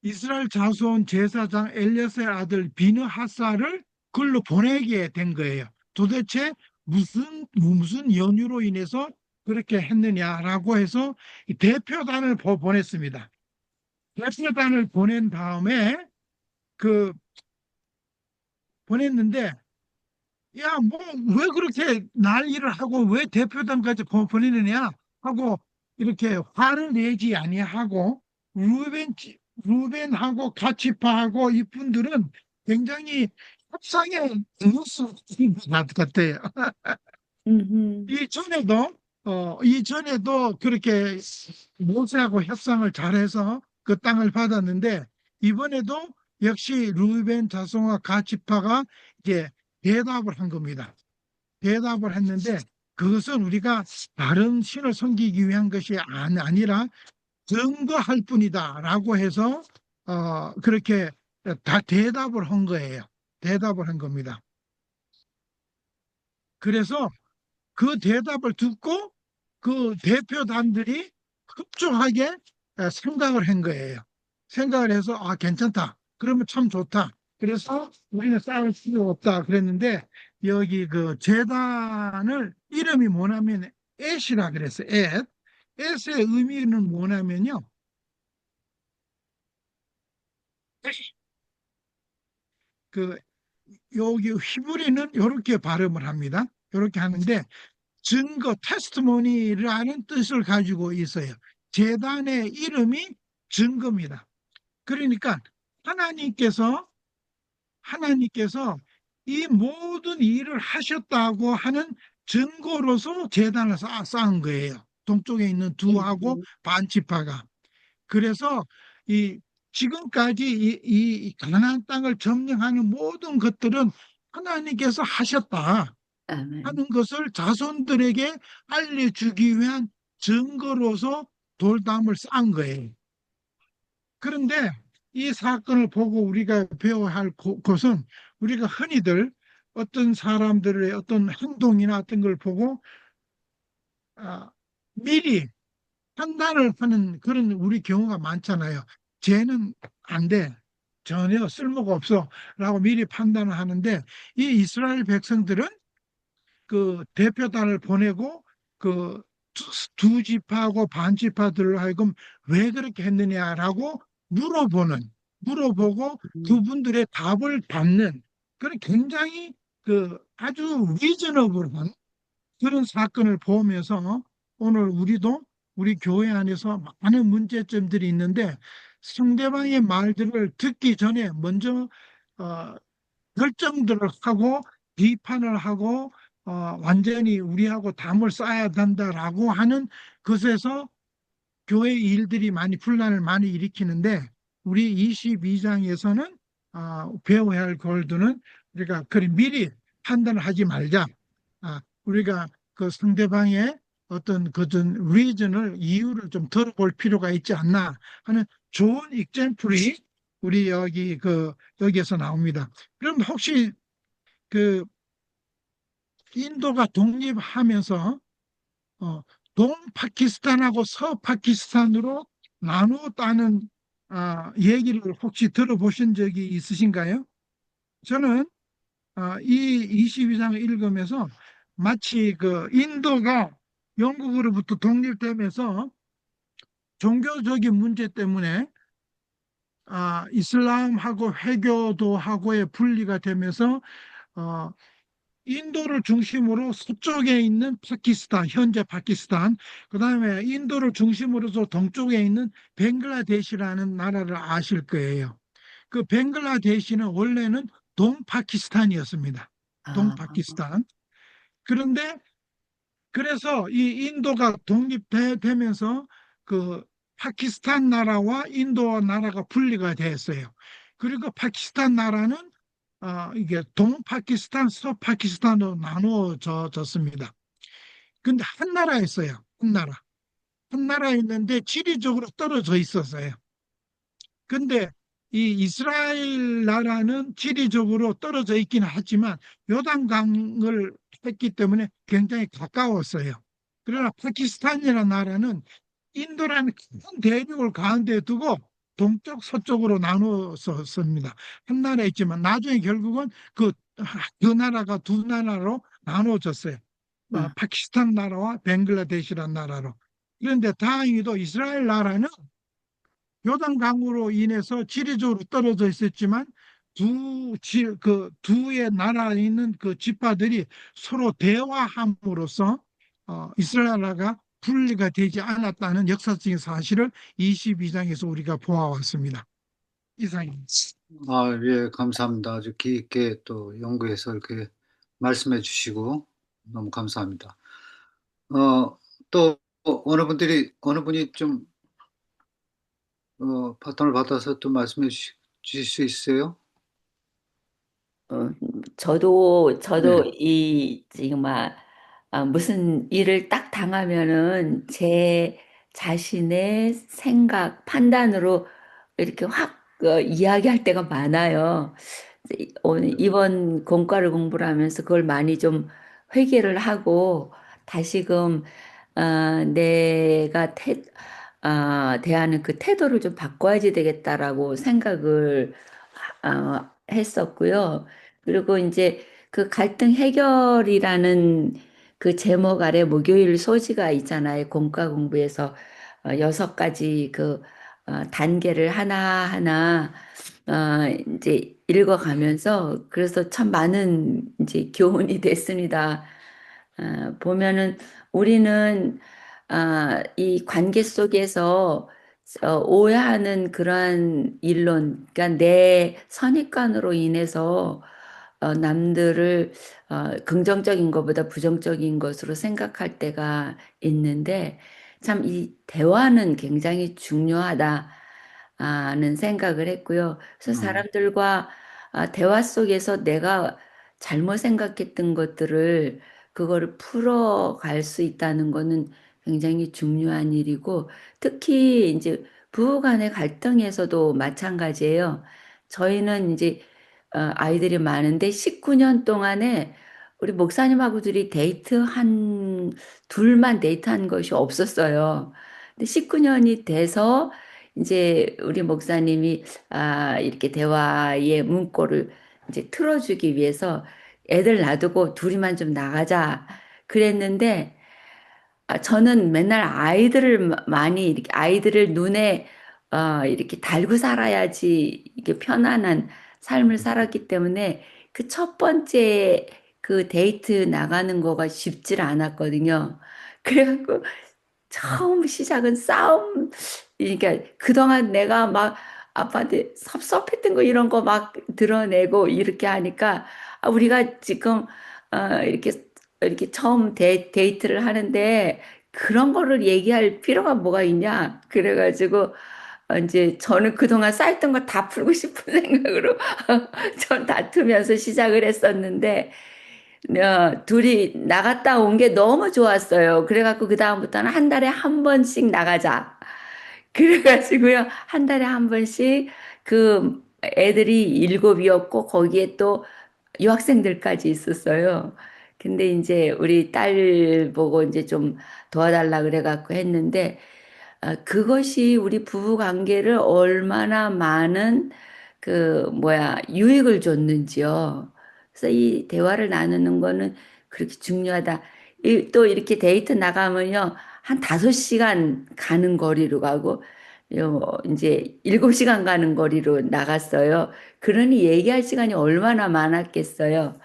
이스라엘 자손 제사장 엘리야의 아들 비느하사를 글로 보내게 된 거예요. 도대체 무슨 연유로 인해서 그렇게 했느냐라고 해서 대표단을 보냈습니다. 대표단을 보낸 다음에 보냈는데 뭐 왜 그렇게 난리를 하고 왜 대표단까지 보내느냐 하고 이렇게 화를 내지 아니하고 루벤하고 가치파하고 이분들은 굉장히 협상에 능숙한 것 같아요. 이전에도 그렇게 모세하고 협상을 잘해서 그 땅을 받았는데 이번에도 역시 루벤 자손과 가치파가 이제 대답을 한 겁니다. 대답을 했는데 그것은 우리가 다른 신을 섬기기 위한 것이 아니라 증거할 뿐이다라고 해서 그렇게 다 대답을 한 거예요. 대답을 한 겁니다. 그래서 그 대답을 듣고 그 대표단들이 흡족하게 생각을 한 거예요. 생각을 해서 괜찮다. 그러면 참 좋다. 그래서 우리는 싸울 필요 없다. 그랬는데 여기 그 제단을 이름이 뭐냐면 엣이라 그랬어요. 엣. 엣의 의미는 뭐냐면요. 여기 히브리는 이렇게 발음을 합니다. 이렇게 하는데 증거, 테스트모니라는 뜻을 가지고 있어요. 제단의 이름이 증거입니다. 그러니까 하나님께서 이 모든 일을 하셨다고 하는 증거로서 제단을 쌓은 거예요. 동쪽에 있는 두하고 반지파가. 그래서 지금까지 이 가나안 땅을 점령하는 모든 것들은 하나님께서 하셨다 하는 것을 자손들에게 알려주기 위한 증거로서 돌담을 쌓은 거예요. 그런데 이 사건을 보고 우리가 배워야 할 것은 우리가 흔히들 어떤 사람들의 어떤 행동이나 어떤 걸 보고 미리 판단을 하는 그런 우리 경우가 많잖아요. 쟤는 안 돼. 전혀 쓸모가 없어. 라고 미리 판단을 하는데 이 이스라엘 백성들은 그 대표단을 보내고 그 두 지파하고 반지파들을 하여금 왜 그렇게 했느냐라고 물어보고 그분들의 답을 받는 그런 굉장히 아주 리저너블한 그런 사건을 보면서 오늘 우리도 우리 교회 안에서 많은 문제점들이 있는데 상대방의 말들을 듣기 전에 먼저 어, 결정들을 하고 비판을 하고 완전히 우리하고 담을 쌓아야 된다라고 하는 것에서 교회 일들이 많이 분란을 많이 일으키는데 우리 22장에서는 배워야 할 것들은 우리가 그리 미리 판단을 하지 말자. 우리가 그 상대방의 어떤 그전 리즌을 이유를 좀 들어볼 필요가 있지 않나 하는 좋은 익젠플이 우리 여기에서 나옵니다. 그럼 혹시 그 인도가 독립하면서 동파키스탄하고 서파키스탄으로 나누었다는 얘기를 혹시 들어보신 적이 있으신가요? 저는 이 22장을 읽으면서 마치 그 인도가 영국으로부터 독립되면서 종교적인 문제 때문에 이슬람하고 회교도하고의 분리가 되면서 어, 인도를 중심으로 서쪽에 있는 파키스탄, 현재 파키스탄, 그 다음에 인도를 중심으로서 동쪽에 있는 벵글라데시라는 나라를 아실 거예요. 그 벵글라데시는 원래는 동파키스탄이었습니다. 아, 동파키스탄. 그런데 그래서 이 인도가 독립되면서 그 파키스탄 나라와 인도 나라가 분리가 됐어요. 그리고 파키스탄 나라는 이게 동파키스탄, 서파키스탄으로 나누어졌습니다. 근데 한 나라였어요. 한 나라. 한 나라였는데 지리적으로 떨어져 있었어요. 근데 이 이스라엘 나라는 지리적으로 떨어져 있기는 하지만 요단강을 했기 때문에 굉장히 가까웠어요. 그러나 파키스탄이라는 나라는 인도라는 큰 대륙을 가운데 두고 동쪽, 서쪽으로 나누었습니다. 한 나라에 있지만 나중에 결국은 그 나라가 두 나라로 나누어졌어요. 아, 파키스탄 나라와 벵글라데시라는 나라로. 그런데 다행히도 이스라엘 나라는 요단강으로 인해서 지리적으로 떨어져 있었지만 두의 나라에 있는 그 지파들이 서로 대화함으로써 이스라엘 나라가 분리가 되지 않았다는 역사적인 사실을 22장에서 우리가 보아왔습니다. 이상입니다. 예, 감사합니다. 아주 깊게 또 연구해서 이렇게 말씀해 주시고 너무 감사합니다. 또 어느 분이 좀 바톤을 받아서 또 말씀해 주실 수 있어요? 어, 저도 네. 지금 무슨 일을 딱 당하면은 제 자신의 생각, 판단으로 이렇게 확 이야기할 때가 많아요. 이번 공과를 공부를 하면서 그걸 많이 좀 회개를 하고 다시금 내가 대하는 그 태도를 좀 바꿔야지 되겠다라고 생각을 했었고요. 그리고 이제 그 갈등 해결이라는 그 제목 아래 목요일 소지가 있잖아요. 공과 공부에서 6가지 그 단계를 하나하나 이제 읽어가면서 그래서 참 많은 이제 교훈이 됐습니다. 보면은 우리는 이 관계 속에서 오해하는 그러한 일론, 그러니까 내 선입관으로 인해서 남들을 긍정적인 것보다 부정적인 것으로 생각할 때가 있는데 참 이 대화는 굉장히 중요하다는 생각을 했고요. 그래서 음, 사람들과 대화 속에서 내가 잘못 생각했던 것들을 그거를 풀어갈 수 있다는 거는 굉장히 중요한 일이고 특히 이제 부부 간의 갈등에서도 마찬가지예요. 저희는 이제 아이들이 많은데 19년 동안에 우리 목사님하고 둘만 데이트한 것이 없었어요. 근데 19년이 돼서 이제 우리 목사님이 이렇게 대화의 문구를 이제 틀어주기 위해서 애들 놔두고 둘이만 좀 나가자 그랬는데 저는 맨날 많이 이렇게 아이들을 눈에 이렇게 달고 살아야지 이게 편안한 삶을 살았기 때문에 그 첫 번째 그 데이트 나가는 거가 쉽질 않았거든요. 그래갖고 처음 시작은 그러니까 그동안 내가 막 아빠한테 섭섭했던 거 이런 거 막 드러내고 이렇게 하니까 우리가 지금 이렇게 처음 데이트를 하는데 그런 거를 얘기할 필요가 뭐가 있냐? 그래가지고 이제 저는 그동안 쌓였던 거 다 풀고 싶은 생각으로 전 다투면서 시작을 했었는데 둘이 나갔다 온 게 너무 좋았어요. 그래갖고 그다음부터는 한 달에 한 번씩 나가자. 그래가지고요, 한 달에 한 번씩 그 애들이 일곱이었고, 거기에 또 유학생들까지 있었어요. 근데 이제 우리 딸 보고 이제 좀 도와달라 그래갖고 했는데, 그것이 우리 부부 관계를 얼마나 많은 유익을 줬는지요. 그래서 이 대화를 나누는 거는 그렇게 중요하다. 또 이렇게 데이트 나가면요, 한 5시간 가는 거리로 가고, 이제 7시간 가는 거리로 나갔어요. 그러니 얘기할 시간이 얼마나 많았겠어요.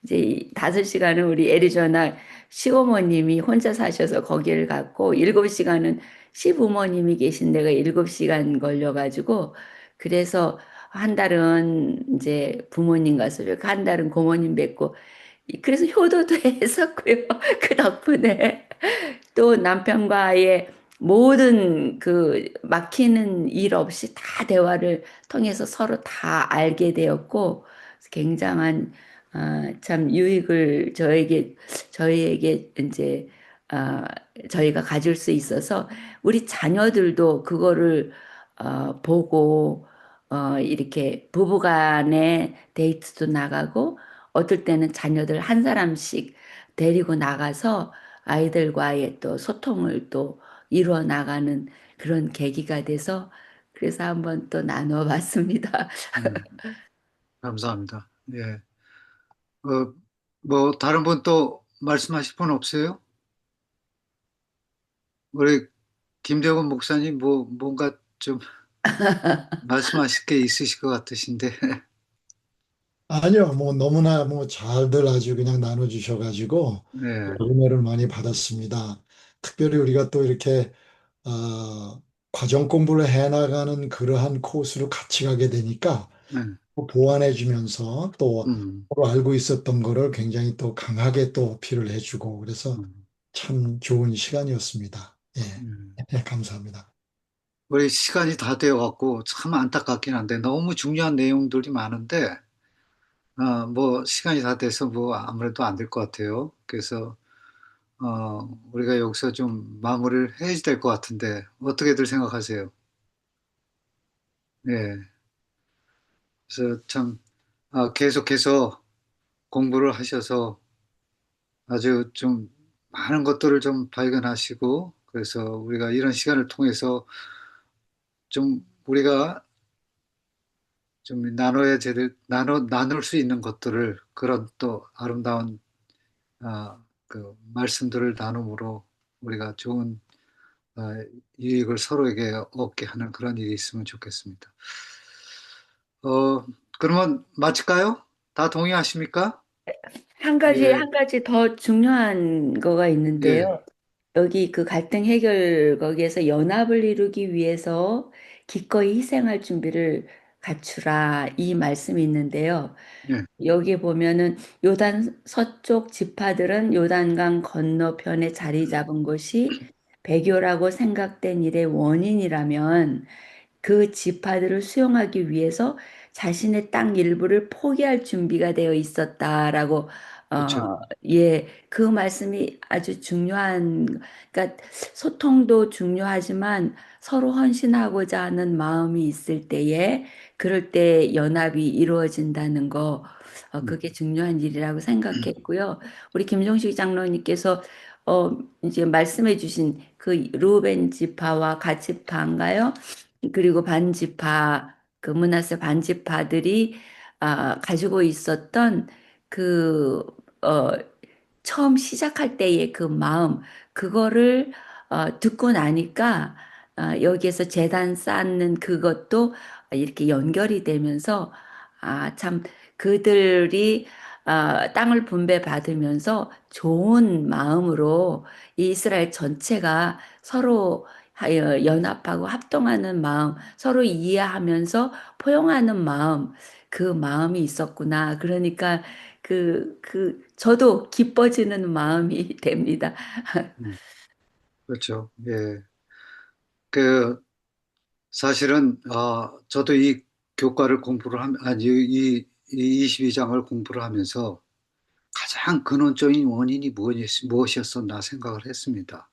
이제 이 5시간은 우리 애리조나 시어머님이 혼자 사셔서 거기를 갔고, 7시간은 시부모님이 계신 데가 7시간 걸려가지고, 그래서 한 달은 이제 부모님 가서 뵙고, 한 달은 고모님 뵙고, 그래서 효도도 했었고요. 그 덕분에. 또 남편과의 모든 그 막히는 일 없이 다 대화를 통해서 서로 다 알게 되었고, 굉장한 참 유익을 저희에게 이제 아, 저희가 가질 수 있어서 우리 자녀들도 그거를 보고 이렇게 부부간의 데이트도 나가고 어떨 때는 자녀들 한 사람씩 데리고 나가서 아이들과의 또 소통을 또 이루어 나가는 그런 계기가 돼서 그래서 한번 또 나누어 봤습니다. 음, 감사합니다. 예. 뭐 다른 분 또 말씀하실 분 없어요? 우리 김대건 목사님 뭐 뭔가 좀 말씀하실 게 있으실 것 같으신데. 아니요, 뭐 너무나 뭐 잘들 아주 그냥 나눠주셔가지고 네, 은혜를 많이 받았습니다. 특별히 우리가 또 이렇게 과정 공부를 해나가는 그러한 코스로 같이 가게 되니까 네, 또 보완해주면서 또 음, 서로 알고 있었던 거를 굉장히 또 강하게 또 어필을 해주고 그래서 음, 참 좋은 시간이었습니다. 예, 음. 네, 감사합니다. 우리 시간이 다 되어 갖고 참 안타깝긴 한데 너무 중요한 내용들이 많은데 뭐 시간이 다 돼서 뭐 아무래도 안 될 것 같아요. 그래서 우리가 여기서 좀 마무리를 해야 될 것 같은데 어떻게들 생각하세요? 네. 그래서 참 계속해서 공부를 하셔서 아주 좀 많은 것들을 좀 발견하시고 그래서 우리가 이런 시간을 통해서 좀 우리가 좀 나눌 수 있는 것들을 그런 또 아름다운 그 말씀들을 나눔으로 우리가 좋은 아, 유익을 서로에게 얻게 하는 그런 일이 있으면 좋겠습니다. 어, 그러면 마칠까요? 다 동의하십니까? 예, 한 가지 더 중요한 거가 예, 있는데요. 여기 그 갈등 해결 거기에서 연합을 이루기 위해서 기꺼이 희생할 준비를 갖추라 이 말씀이 있는데요. 예, 여기 보면은 요단 서쪽 지파들은 요단강 건너편에 자리 잡은 것이 배교라고 생각된 일의 원인이라면 그 지파들을 수용하기 위해서 자신의 땅 일부를 포기할 준비가 되어 있었다라고 그렇죠. 그 말씀이 아주 중요한 그러니까 소통도 중요하지만 서로 헌신하고자 하는 마음이 있을 때에 그럴 때 연합이 이루어진다는 거 음, 그게 중요한 일이라고 생각했고요. 우리 김종식 장로님께서 이제 말씀해 주신 그 루벤 지파와 갓 지파인가요? 그리고 반지파, 그 문하세 반지파들이 가지고 있었던 그, 어, 처음 시작할 때의 그 마음, 그거를 듣고 나니까 여기에서 재단 쌓는 그것도 이렇게 연결이 되면서 참 그들이 땅을 분배받으면서 좋은 마음으로 이 이스라엘 전체가 서로 연합하고 합동하는 마음, 서로 이해하면서 포용하는 마음, 그 마음이 있었구나. 그러니까 저도 기뻐지는 마음이 됩니다. 음, 그렇죠. 예. 그, 사실은, 저도 이 교과를 공부를 아니, 이 22장을 공부를 하면서 가장 근원적인 원인이 무엇이었었나 생각을 했습니다.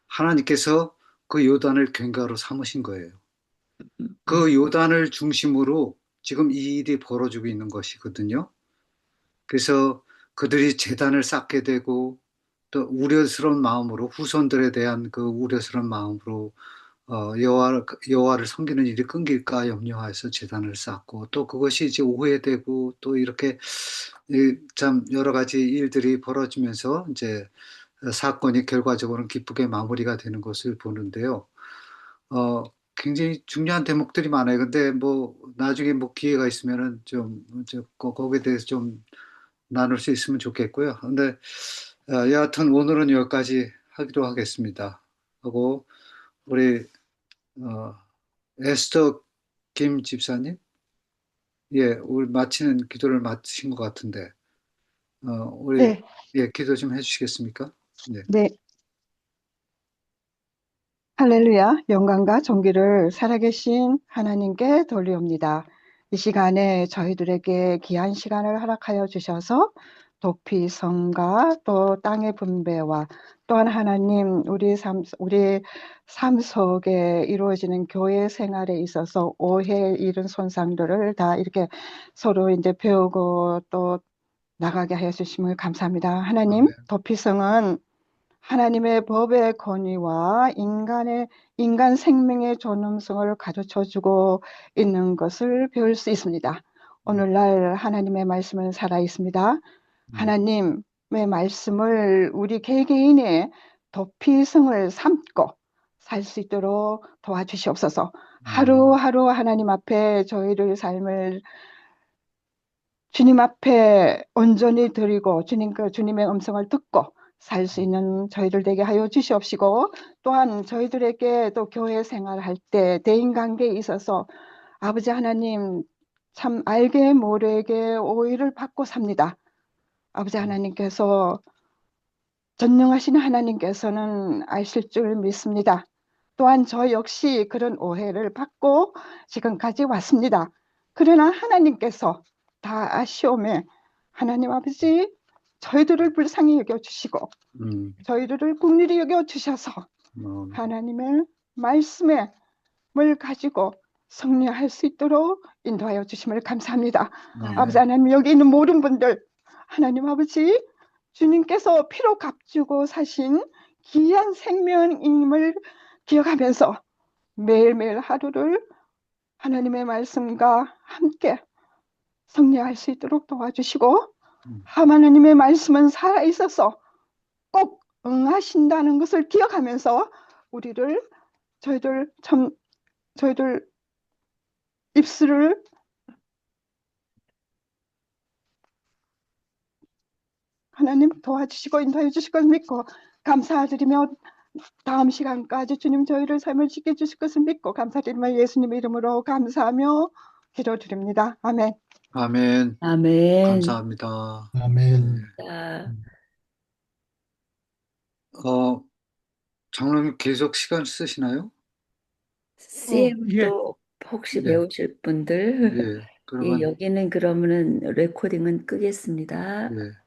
하나님께서 그 요단을 괭가로 삼으신 거예요. 그 요단을 중심으로 지금 이 일이 벌어지고 있는 것이거든요. 그래서 그들이 제단을 쌓게 되고 또 우려스러운 마음으로 후손들에 대한 그 우려스러운 마음으로 여호와를 섬기는 일이 끊길까 염려하여서 제단을 쌓고 또 그것이 이제 오해되고 또 이렇게 참 여러 가지 일들이 벌어지면서 이제 사건이 결과적으로는 기쁘게 마무리가 되는 것을 보는데요. 굉장히 중요한 대목들이 많아요. 근데 뭐 나중에 뭐 기회가 있으면은 거기에 대해서 좀 나눌 수 있으면 좋겠고요. 근데 여하튼 오늘은 여기까지 하기로 하겠습니다. 하고 우리 어, 에스더 김 집사님, 예, 우리 마치는 기도를 마치신 것 같은데, 우리 네, 예, 기도 좀 해주시겠습니까? 네, 네. 할렐루야, 영광과 존귀를 살아계신 하나님께 돌리옵니다. 이 시간에 저희들에게 귀한 시간을 허락하여 주셔서 도피 성과 또 땅의 분배와 또한 하나님 우리 삶 속에 이루어지는 교회 생활에 있어서 오해 이른 손상들을 다 이렇게 서로 이제 배우고 또 나가게 하여 주심을 감사합니다. 하나님, 아멘. 도피성은 하나님의 법의 권위와 인간 생명의 존엄성을 가르쳐 주고 있는 것을 배울 수 있습니다. 오늘날 하나님의 말씀은 살아 있습니다. 하나님의 말씀을 우리 개개인의 도피성을 삼고 살 수 있도록 도와주시옵소서. 하루하루 하나님 앞에 저희를 삶을 주님 앞에 온전히 드리고 주님의 음성을 듣고 살 수 있는 저희들 되게 하여 주시옵시고 또한 저희들에게 또 교회 생활할 때 대인관계에 있어서 아버지 하나님 참 알게 모르게 오해를 받고 삽니다. 아버지 하나님께서 전능하신 하나님께서는 아실 줄 믿습니다. 또한 저 역시 그런 오해를 받고 지금까지 왔습니다. 그러나 하나님께서 다 아시오매 하나님 아버지 저희들을 불쌍히 여겨주시고 저희들을 긍휼히 여겨주셔서 하나님의 말씀을 가지고 승리할 수 있도록 인도하여 주심을 감사합니다. 아버지 하나님 여기 있는 모든 분들 하나님 아버지 주님께서 피로 값주고 사신 귀한 생명임을 기억하면서 매일매일 하루를 하나님의 말씀과 함께 승리할 수 있도록 도와주시고 하나님의 말씀은 살아있어서 꼭 응하신다는 것을 기억하면서 저희들 입술을 하나님 도와주시고 인도해 주실 걸 믿고 감사드리며 다음 시간까지 주님 저희를 삶을 지켜주실 것을 믿고 감사드리며 예수님의 이름으로 감사하며 기도드립니다. 아멘. 아멘. 아멘. 감사합니다. 아멘. 자, 장로님 계속 시간 쓰시나요? CM도 혹시 예, 배우실 분들 예. 그러면 여기는 그러면은 레코딩은 끄겠습니다. 예.